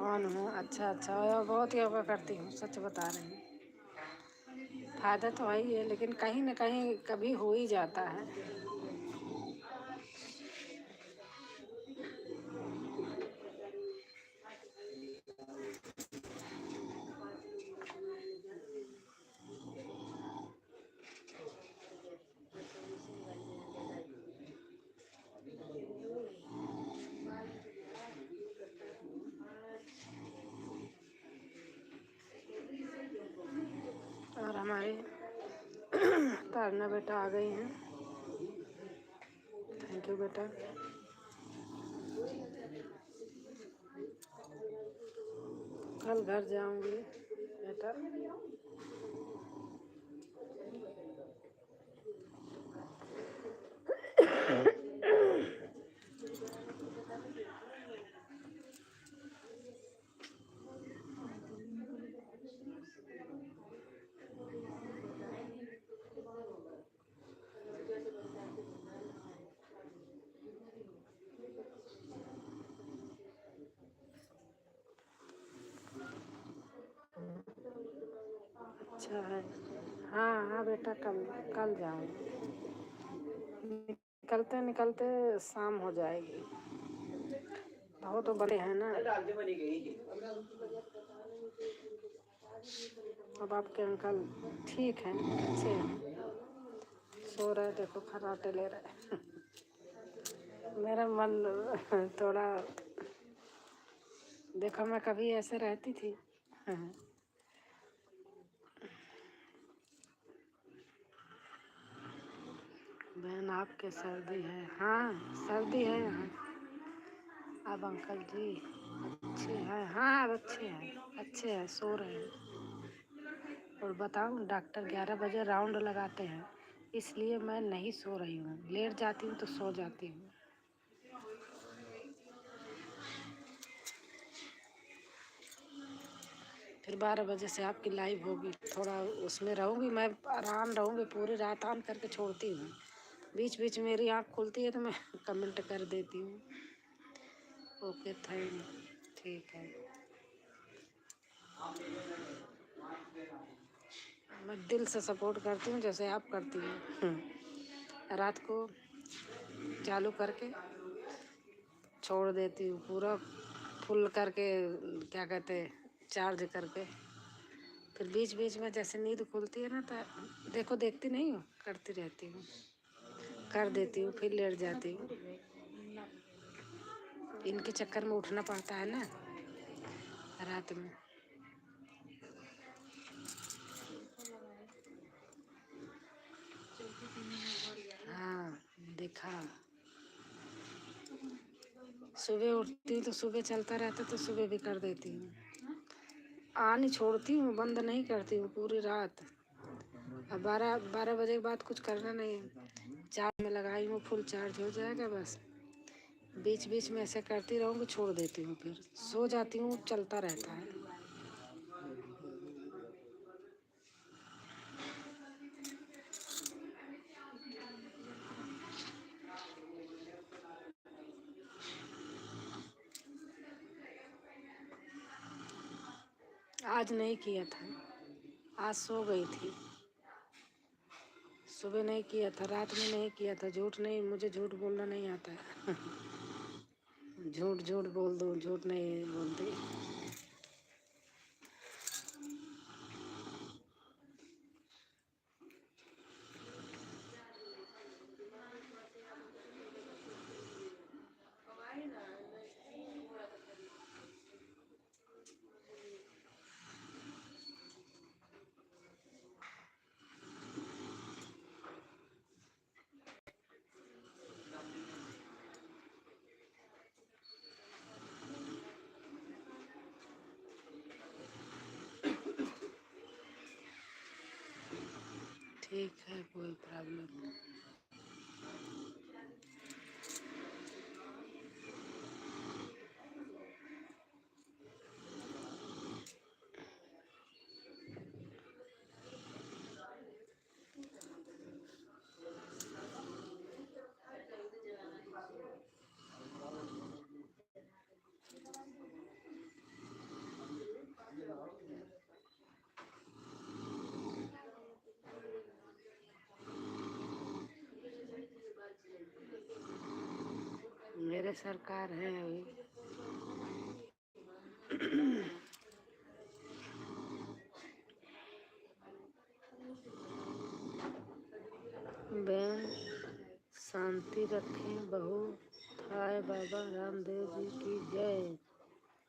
ऑन हूँ। अच्छा, और बहुत योगा करती हूँ, सच बता रही हूँ। फायदा तो है ही है, लेकिन कहीं ना कहीं कभी हो ही जाता है। करना बेटा, आ गई हैं। थैंक यू बेटा। कल घर जाऊंगी बेटा। अच्छा है। हाँ हाँ बेटा, कल कल जाऊंगी। निकलते निकलते शाम हो जाएगी। बहुत तो बड़े हैं ना। अब आपके अंकल ठीक हैं, अच्छे हैं, सो रहे, देखो खर्राटे ले रहे। मेरा मन थोड़ा, देखो मैं कभी ऐसे रहती थी। बहन आपके सर्दी है? हाँ सर्दी है यहाँ। अब अंकल जी अच्छे हैं? हाँ अब अच्छे हैं, सो रहे हैं। और बताऊँ, डॉक्टर 11 बजे राउंड लगाते हैं, इसलिए मैं नहीं सो रही हूँ। लेट जाती हूँ तो सो जाती हूँ। फिर 12 बजे से आपकी लाइव होगी, थोड़ा उसमें रहूँगी मैं, आराम रहूँगी पूरी रात। ऑन करके छोड़ती हूँ, बीच बीच मेरी आँख खुलती है तो मैं कमेंट कर देती हूँ। ओके थैंक, ठीक है। मैं दिल से सपोर्ट करती हूँ जैसे आप करती हैं। रात को चालू करके छोड़ देती हूँ, पूरा फुल करके, क्या कहते हैं, चार्ज करके। फिर बीच बीच में जैसे नींद खुलती है ना, तो देखो देखती नहीं हूँ, करती रहती हूँ, कर देती हूँ, फिर लेट जाती हूँ। इनके चक्कर में उठना पड़ता है ना रात में। हाँ देखा, सुबह उठती हूँ तो सुबह चलता रहता तो सुबह भी कर देती हूँ। नहीं छोड़ती हूँ, बंद नहीं करती हूँ पूरी रात। अब 12 बजे के बाद कुछ करना नहीं है। चार्ज में लगाई हूँ, फुल चार्ज हो जाएगा बस। बीच बीच में ऐसे करती रहूँगी, छोड़ देती हूँ, फिर सो जाती हूँ, चलता रहता है। आज नहीं किया था, आज सो गई थी। सुबह नहीं किया था, रात में नहीं किया था। झूठ नहीं, मुझे झूठ बोलना नहीं आता है। झूठ झूठ बोल दूँ, झूठ नहीं बोलती। ठीक है, कोई प्रॉब्लम नहीं। मेरे सरकार है अभी। बहन शांति रखें, बहू थाय बाबा रामदेव जी की जय।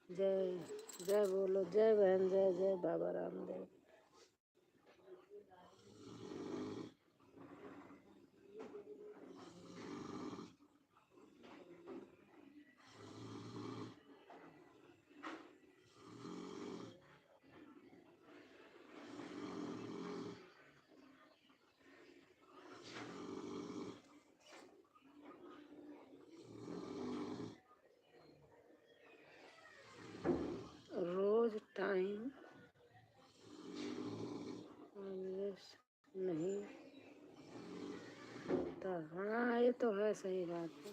जय जय बोलो, जय बहन, जय जय बाबा रामदेव। सही बात है।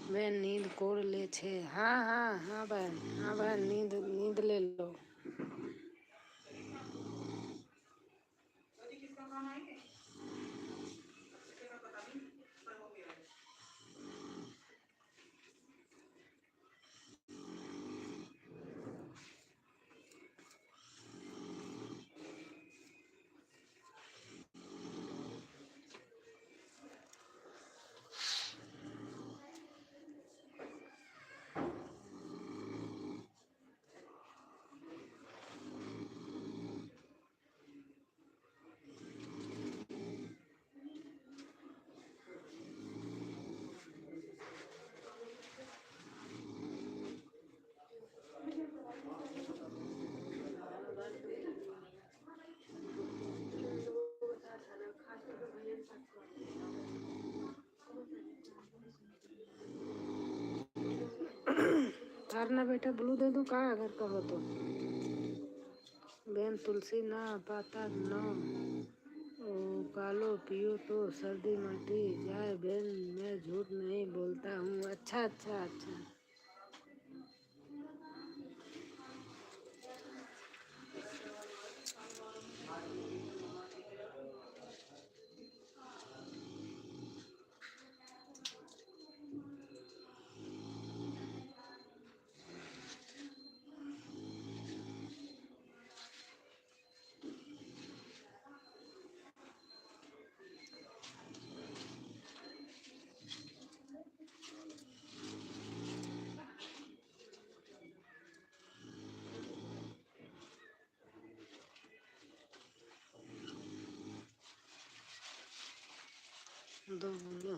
बहन नींद कोड़ ले छे। हाँ हाँ हाँ बहन, हाँ बहन, नींद नींद ले लो। ना बेटा ब्लू दे दूं का अगर कहो तो। बेन तुलसी ना पाता न कालो पियो तो सर्दी मटी जाए। बेन मैं झूठ नहीं बोलता हूँ। अच्छा अच्छा अच्छा। दो बोलो।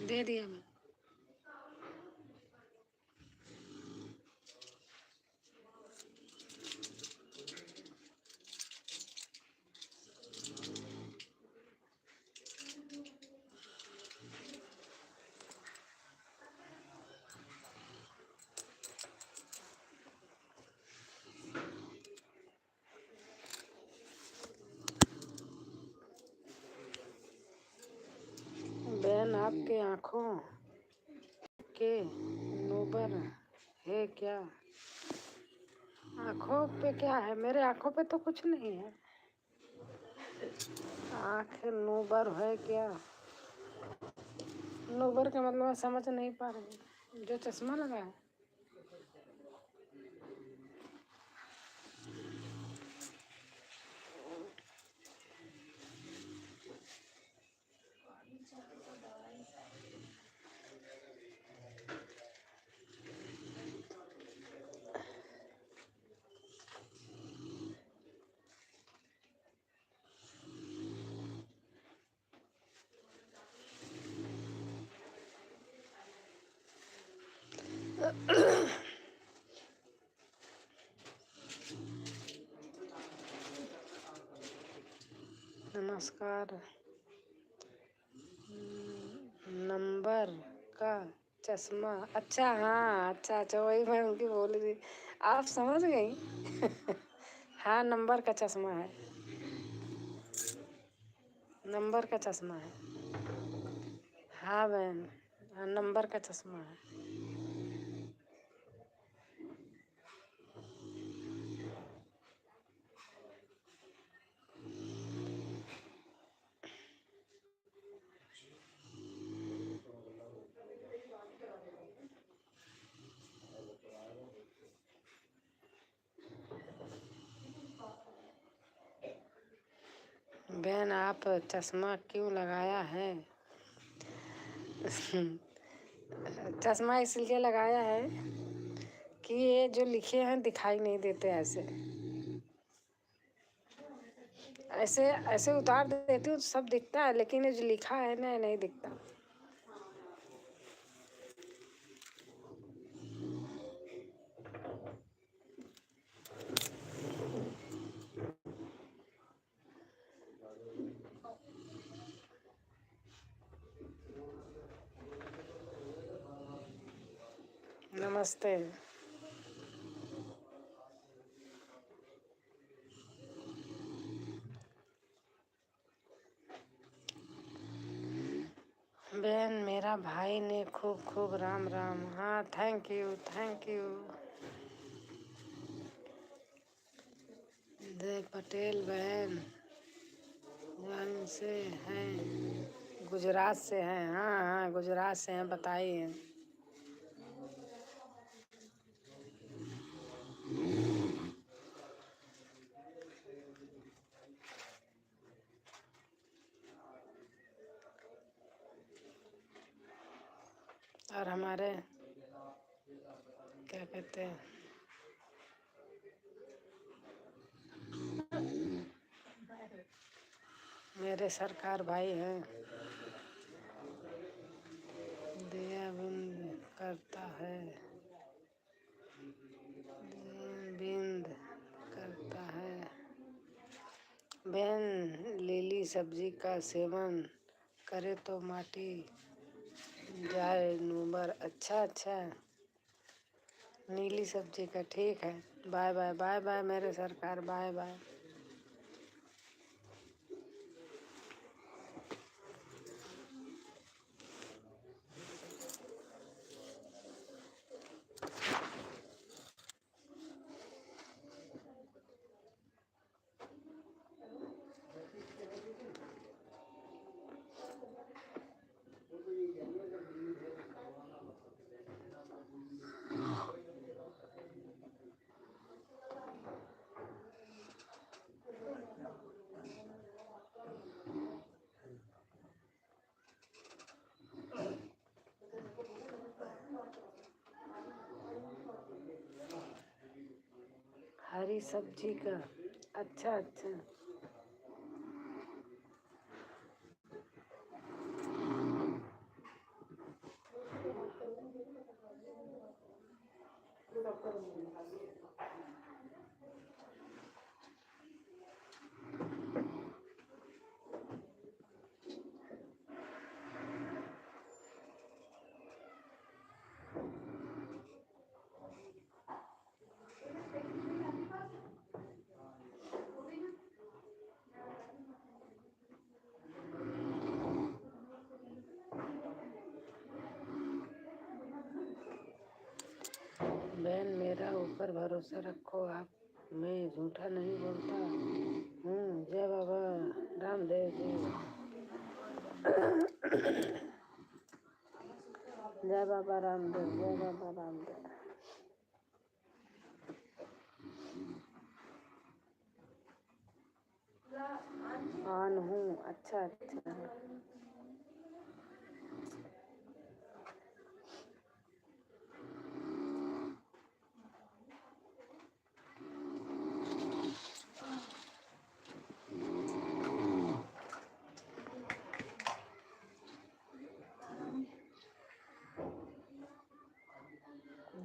दे दिया मैं। बहन आपके आँखों के नूबर है क्या? आँखों पे क्या है? मेरे आँखों पे तो कुछ नहीं है। आँख नूबर है क्या? नूबर का मतलब मैं समझ नहीं पा रही। जो चश्मा लगा है। नमस्कार। नंबर का चश्मा। अच्छा हाँ, अच्छा अच्छा, वही मैं उनकी बोल रही थी। आप समझ गई? हाँ, नंबर का चश्मा है। नंबर का चश्मा है। हाँ बहन, हाँ, नंबर का चश्मा है। बहन आप चश्मा क्यों लगाया है? चश्मा इसलिए लगाया है कि ये जो लिखे हैं दिखाई नहीं देते। ऐसे ऐसे ऐसे उतार देती हूँ सब दिखता है, लेकिन ये जो लिखा है ना नहीं दिखता। नमस्ते। बहन मेरा भाई ने खूब खूब राम राम। हाँ थैंक यू थैंक यू। जय पटेल बहन जौन से हैं, गुजरात से हैं। हाँ हाँ गुजरात से हैं, बताइए। और हमारे क्या कहते हैं, मेरे सरकार भाई हैं, दिया बिंद करता है, बिंद करता है। बहन लीली सब्जी का सेवन करे तो माटी जाए नूबर। अच्छा अच्छा, नीली सब्जी का, ठीक है। बाय बाय बाय बाय मेरे सरकार, बाय बाय। हरी सब्जी का, अच्छा अच्छा। बहन मेरा ऊपर भरोसा रखो, आप, मैं झूठा नहीं बोलता हूँ। जय बाबा रामदेव जी। जय बाबा रामदेव, जय बाबा रामदेव। ऑन हूँ, अच्छा अच्छा।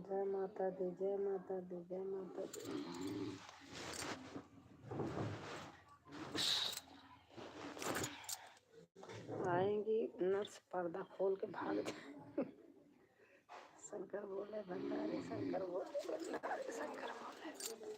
जय माता दी, जय माता दी, जय माता दी। आएंगी नर्स, पर्दा खोल के भाग जाए। शंकर बोले भंडारी, शंकर बोले भंडारी, शंकर बोले।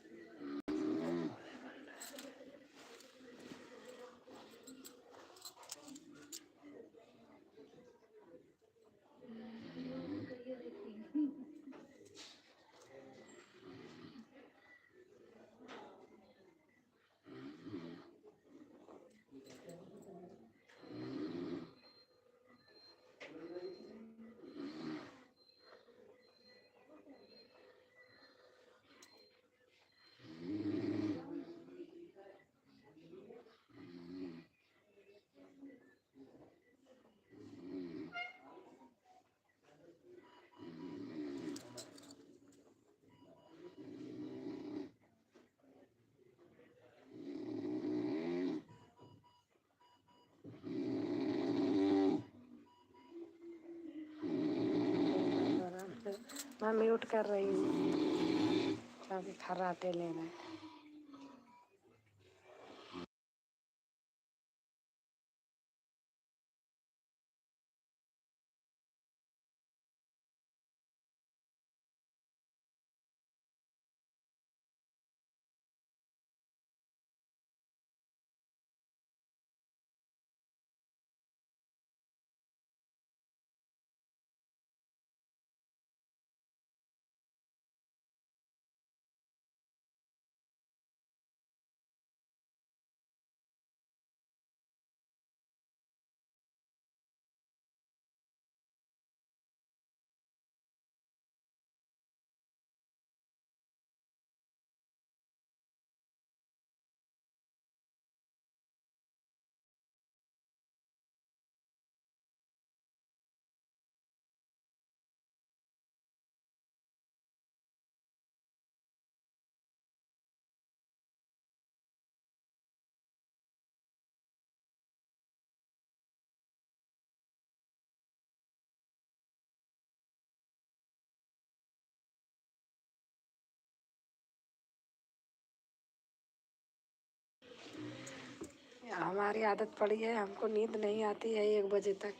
मैं म्यूट कर रही हूँ क्योंकि खर्राटे ले रहे हैं। हमारी आदत पड़ी है, हमको नींद नहीं आती है 1 बजे तक।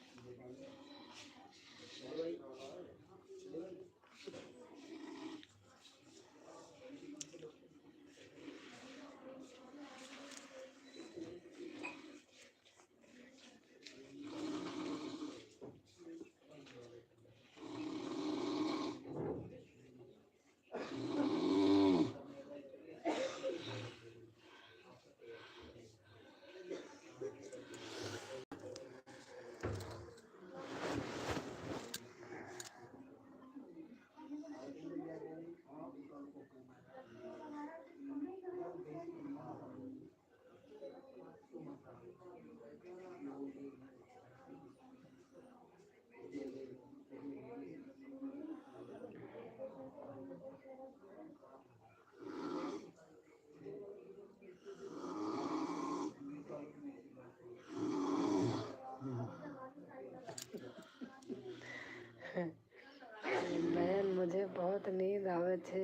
बहन मुझे बहुत नींद आवे थे।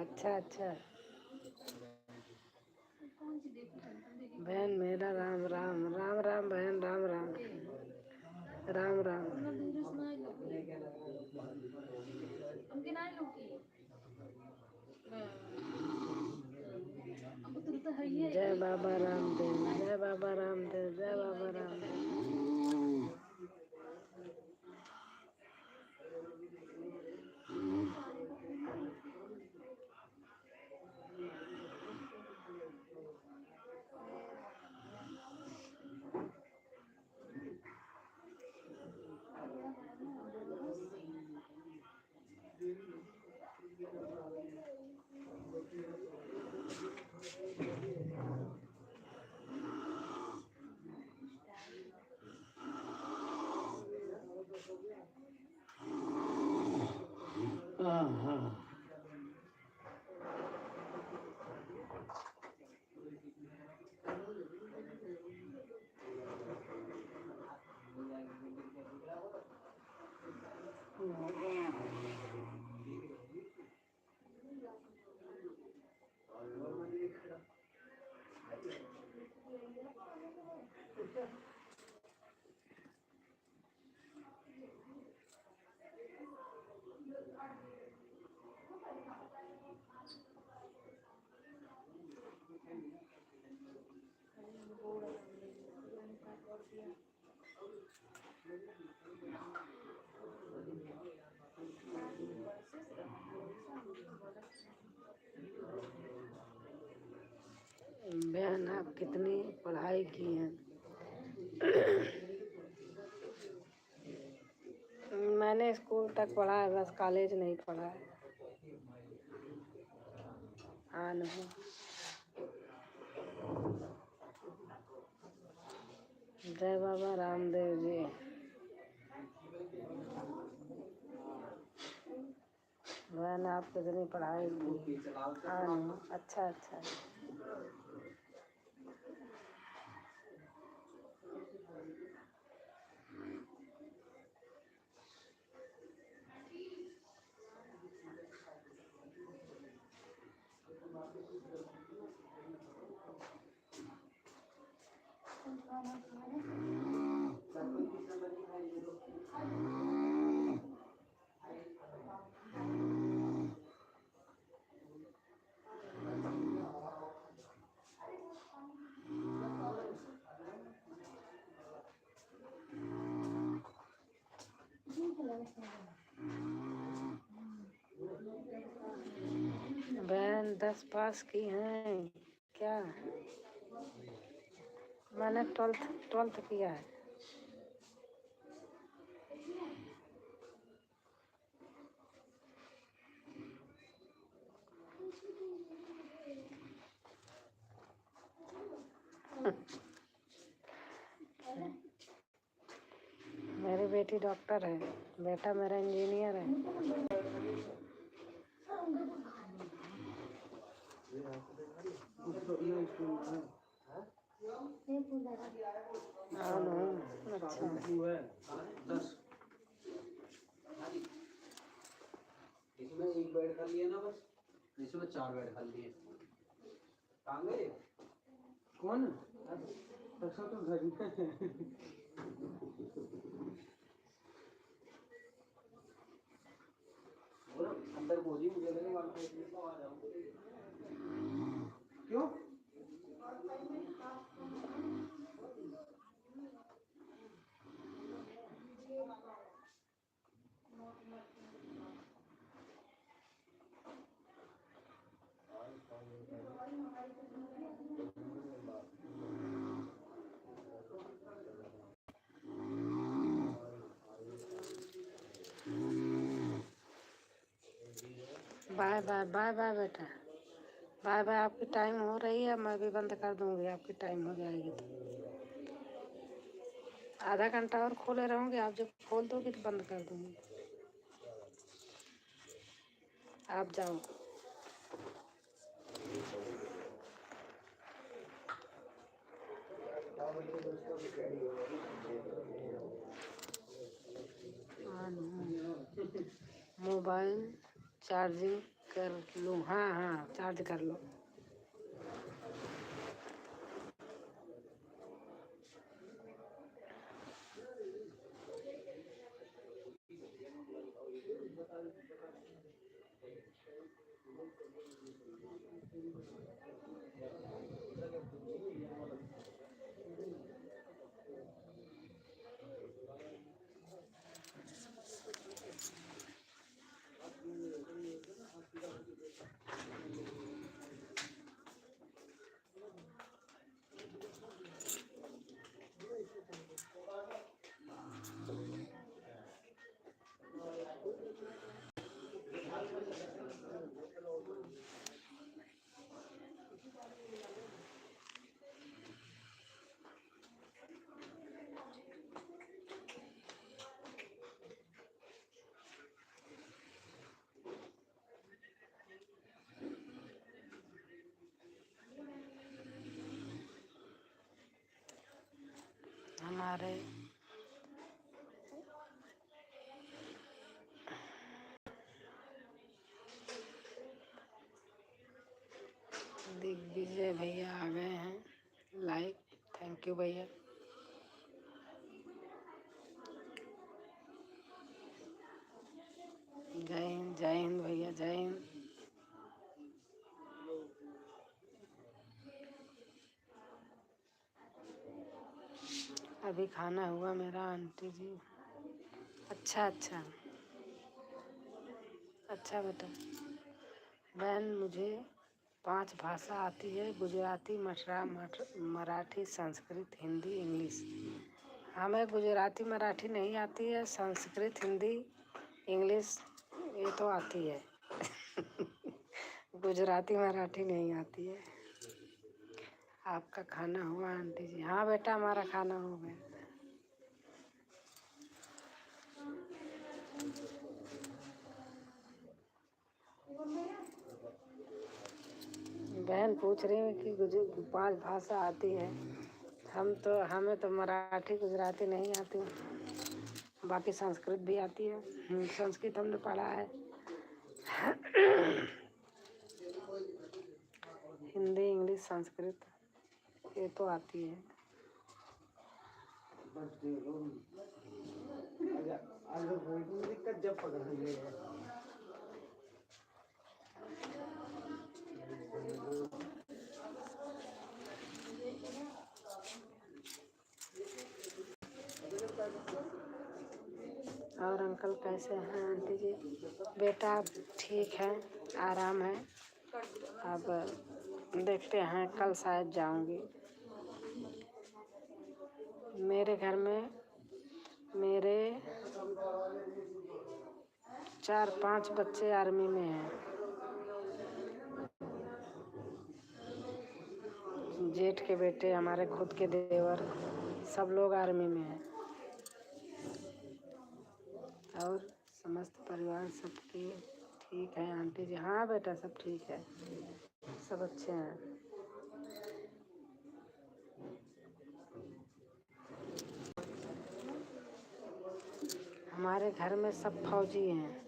अच्छा अच्छा बहन मेरा राम राम राम राम बहन राम राम राम राम। जय बाबा रामदेव, जय बाबा रामदेव, जय बाबा रामदेव। बहन आप कितनी पढ़ाई की हैं? मैंने स्कूल तक पढ़ा है, बस कॉलेज नहीं पढ़ा है। हाँ नहीं। जय बाबा रामदेव जी। बहन आप कितनी पढ़ाई की? हाँ नहीं। अच्छा अच्छा बहन 10 पास की हैं क्या? मैंने 12th किया है। मेरी बेटी डॉक्टर है, बेटा मेरा इंजीनियर है। अच्छा इसमें 1 बेड कर लिया ना बस, इसमें 4 बेड कर लिए। कहाँ गए? कौन? अच्छा तो घर में और अंदर बोली मुझे लगे वहां पे आ जाऊं क्यों बाय बाय बाय बाय बेटा, बाय बाय। आपकी टाइम हो रही है, मैं भी बंद कर दूंगी, आपकी टाइम हो जाएगी तो। आधा घंटा और खोले रहूंगी, आप जब खोल दोगे तो बंद कर दूंगी। आप जाओ। मोबाइल चार्जिंग कर लूँ? हाँ हाँ, चार्ज कर लो। हमारे दिग्विजय भैया आ गए हैं लाइव। थैंक यू भैया। जय हिंद भैया, जय हिंद। अभी खाना हुआ मेरा आंटी जी। अच्छा अच्छा अच्छा बेटा। बहन, मुझे 5 भाषा आती है: गुजराती, मराठी, संस्कृत, हिंदी, इंग्लिश। हमें गुजराती मराठी नहीं आती है, संस्कृत, हिंदी, इंग्लिश ये तो आती है। गुजराती मराठी नहीं आती है। आपका खाना हुआ आंटी जी? हाँ बेटा, हमारा खाना हो गया। बहन पूछ रही है कि 5 भाषा आती है। हमें तो मराठी गुजराती नहीं आती, बाकी संस्कृत भी आती है। संस्कृत हमने पढ़ा है। हिंदी, इंग्लिश, संस्कृत ये तो आती है। दिक्कत जब पकड़ रही है और अंकल कैसे हैं? आंटी जी बेटा ठीक है, आराम है। अब देखते हैं, कल शायद जाऊंगी। मेरे घर में मेरे 4-5 बच्चे आर्मी में हैं। जेठ के बेटे, हमारे खुद के देवर, सब लोग आर्मी में हैं। और समस्त परिवार सबके ठीक है आंटी जी? हाँ बेटा, सब ठीक है, सब अच्छे हैं। हमारे घर में सब फौजी हैं।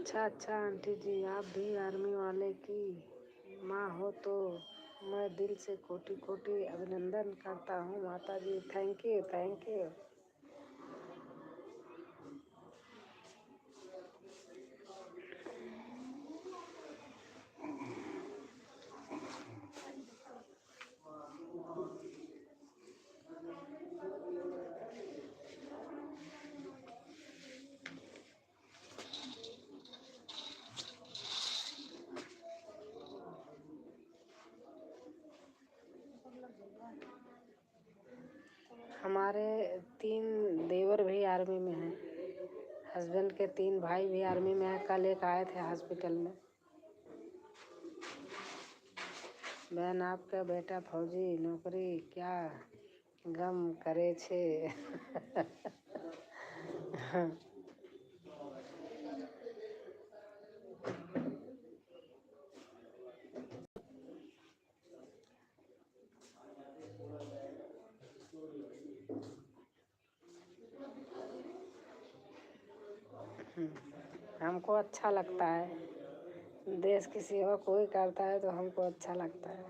अच्छा अच्छा आंटी जी, आप भी आर्मी वाले की माँ हो तो मैं दिल से कोटि कोटि अभिनंदन करता हूँ माता जी। Thank you thank you. हमारे 3 देवर भी आर्मी में हैं। हस्बैंड के 3 भाई भी आर्मी में हैं। कल एक आए थे हॉस्पिटल में। बहन आपका बेटा फौजी नौकरी क्या गम करे छे। हमको अच्छा लगता है। देश की सेवा कोई करता है तो हमको अच्छा लगता है।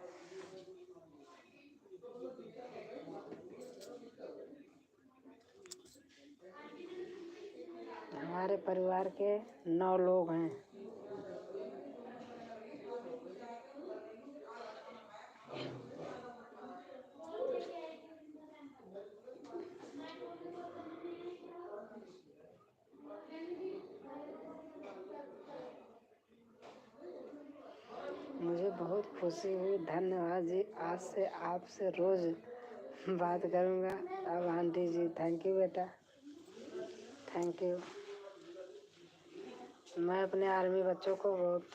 हमारे परिवार के 9 लोग हैं। मुझे बहुत खुशी हुई। धन्यवाद जी। आज से आपसे रोज बात करूँगा। अब आंटी जी थैंक यू बेटा, थैंक यू। मैं अपने आर्मी बच्चों को बहुत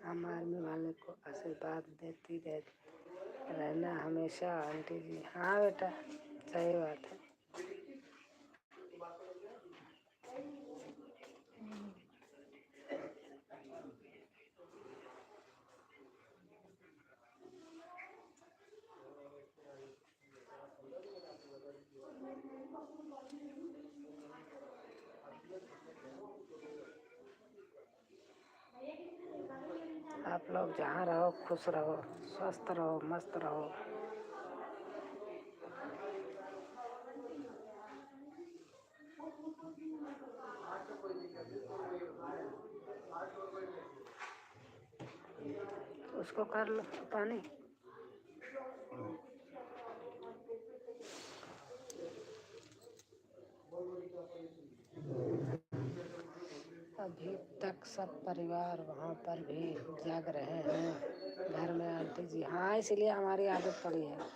हम आर्मी वाले को आशीर्वाद देती रहना हमेशा आंटी जी। हाँ बेटा सही बात है। आप लोग जहाँ रहो खुश रहो, स्वस्थ रहो, मस्त रहो। उसको कर लो पानी। अभी तक सब परिवार वहाँ पर भी जाग रहे हैं घर में आंटी जी। हाँ इसलिए हमारी आदत पड़ी है।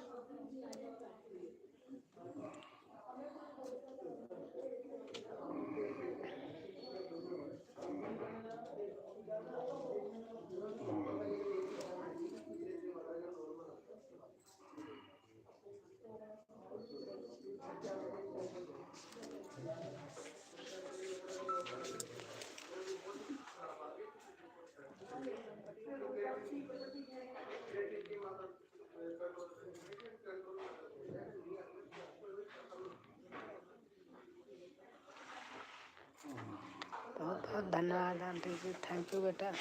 बहुत बहुत धन्यवाद आंटी जी। थैंक यू बेटा।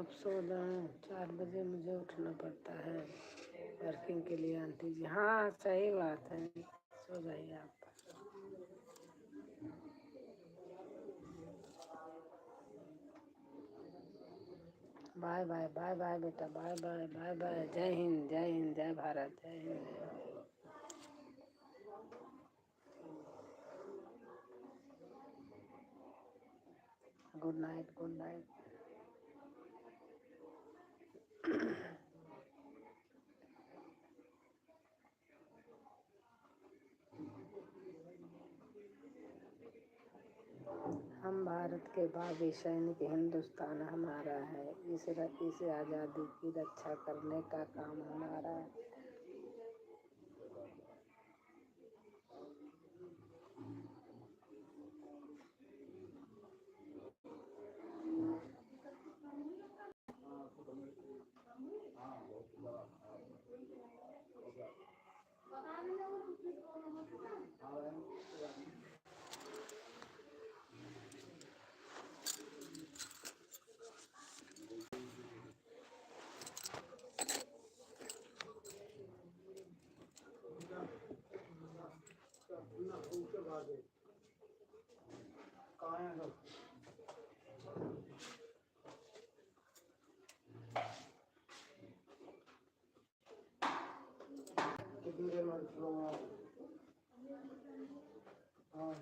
अब सो जाऊँ, 4 बजे मुझे उठना पड़ता है वर्किंग के लिए आंटी जी। हाँ सही बात है, सो जाइए आप। बाय बाय बाय बाय बेटा, बाय बाय बाय बाय। जय हिंद जय हिंद, जय भारत, जय Hind. Good night good night. हम भारत के बागी सैनिक, हिंदुस्तान हमारा है, इस आज़ादी की रक्षा करने का काम हमारा है। कितनी देर में चलूँगा? हाँ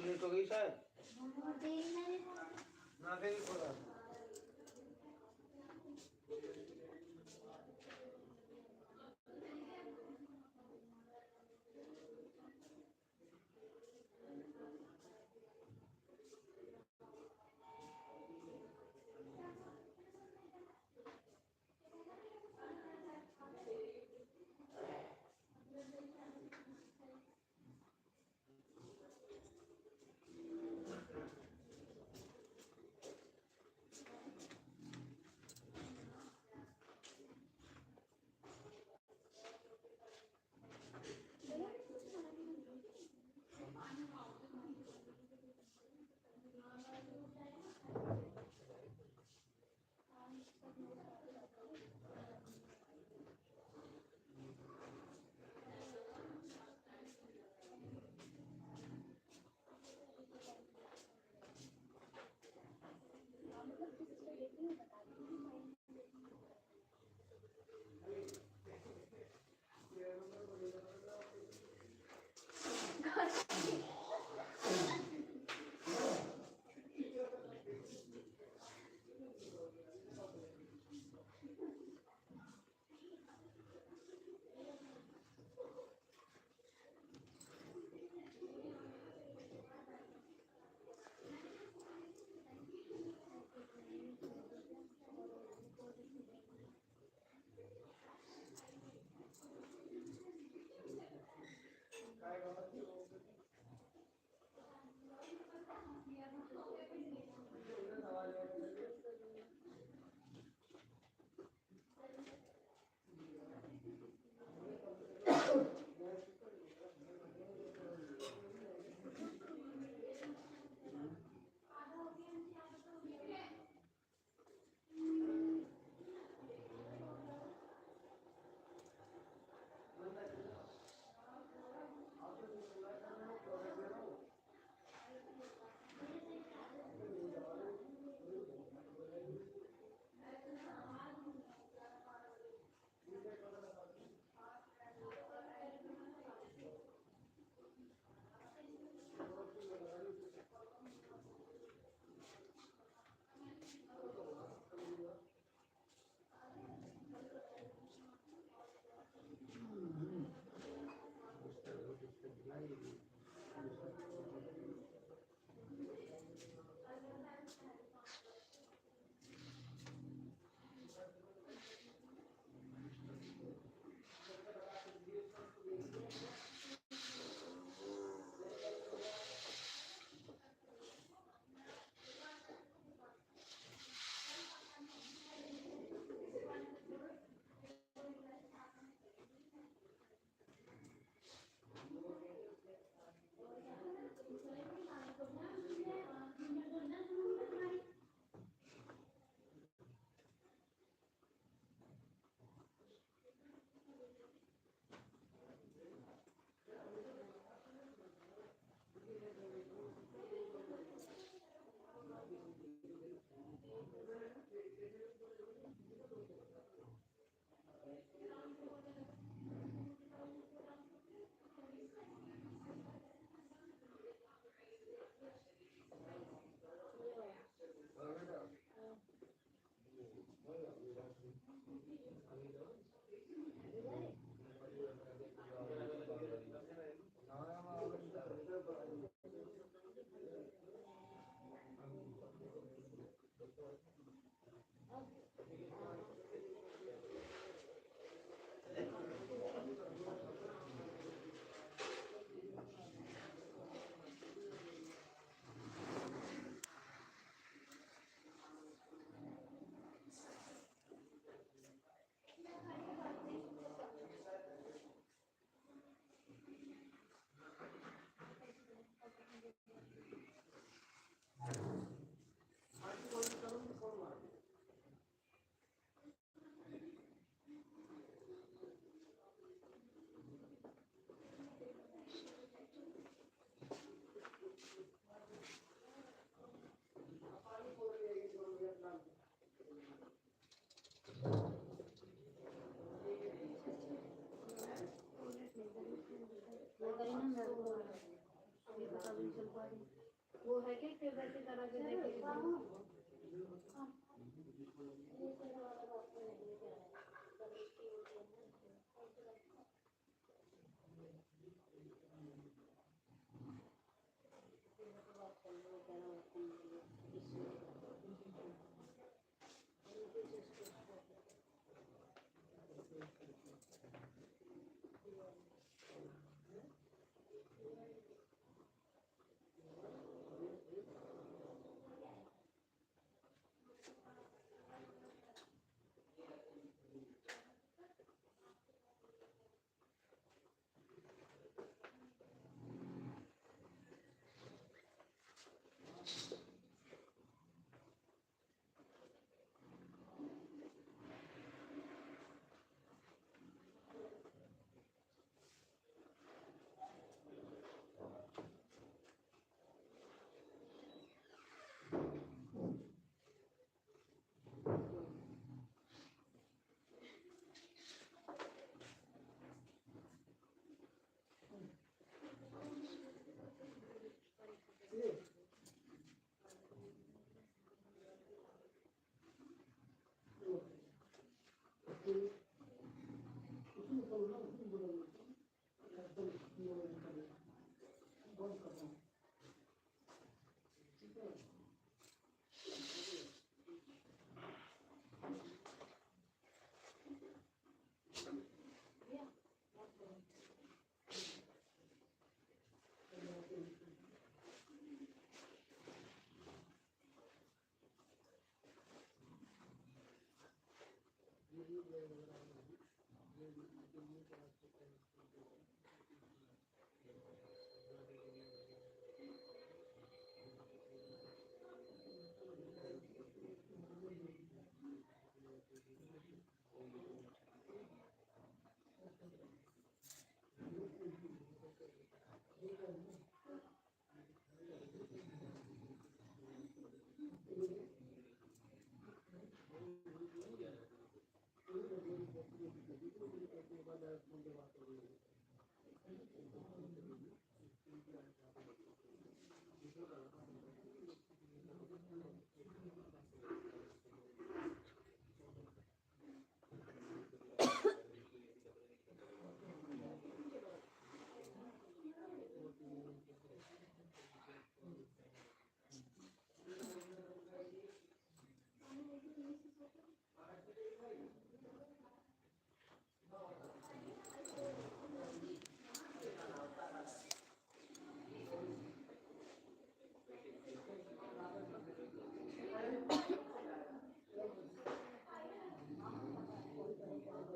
लेट हो गई शायद ना दे भी खोला वो है कि फिर वैसे तरह के देखे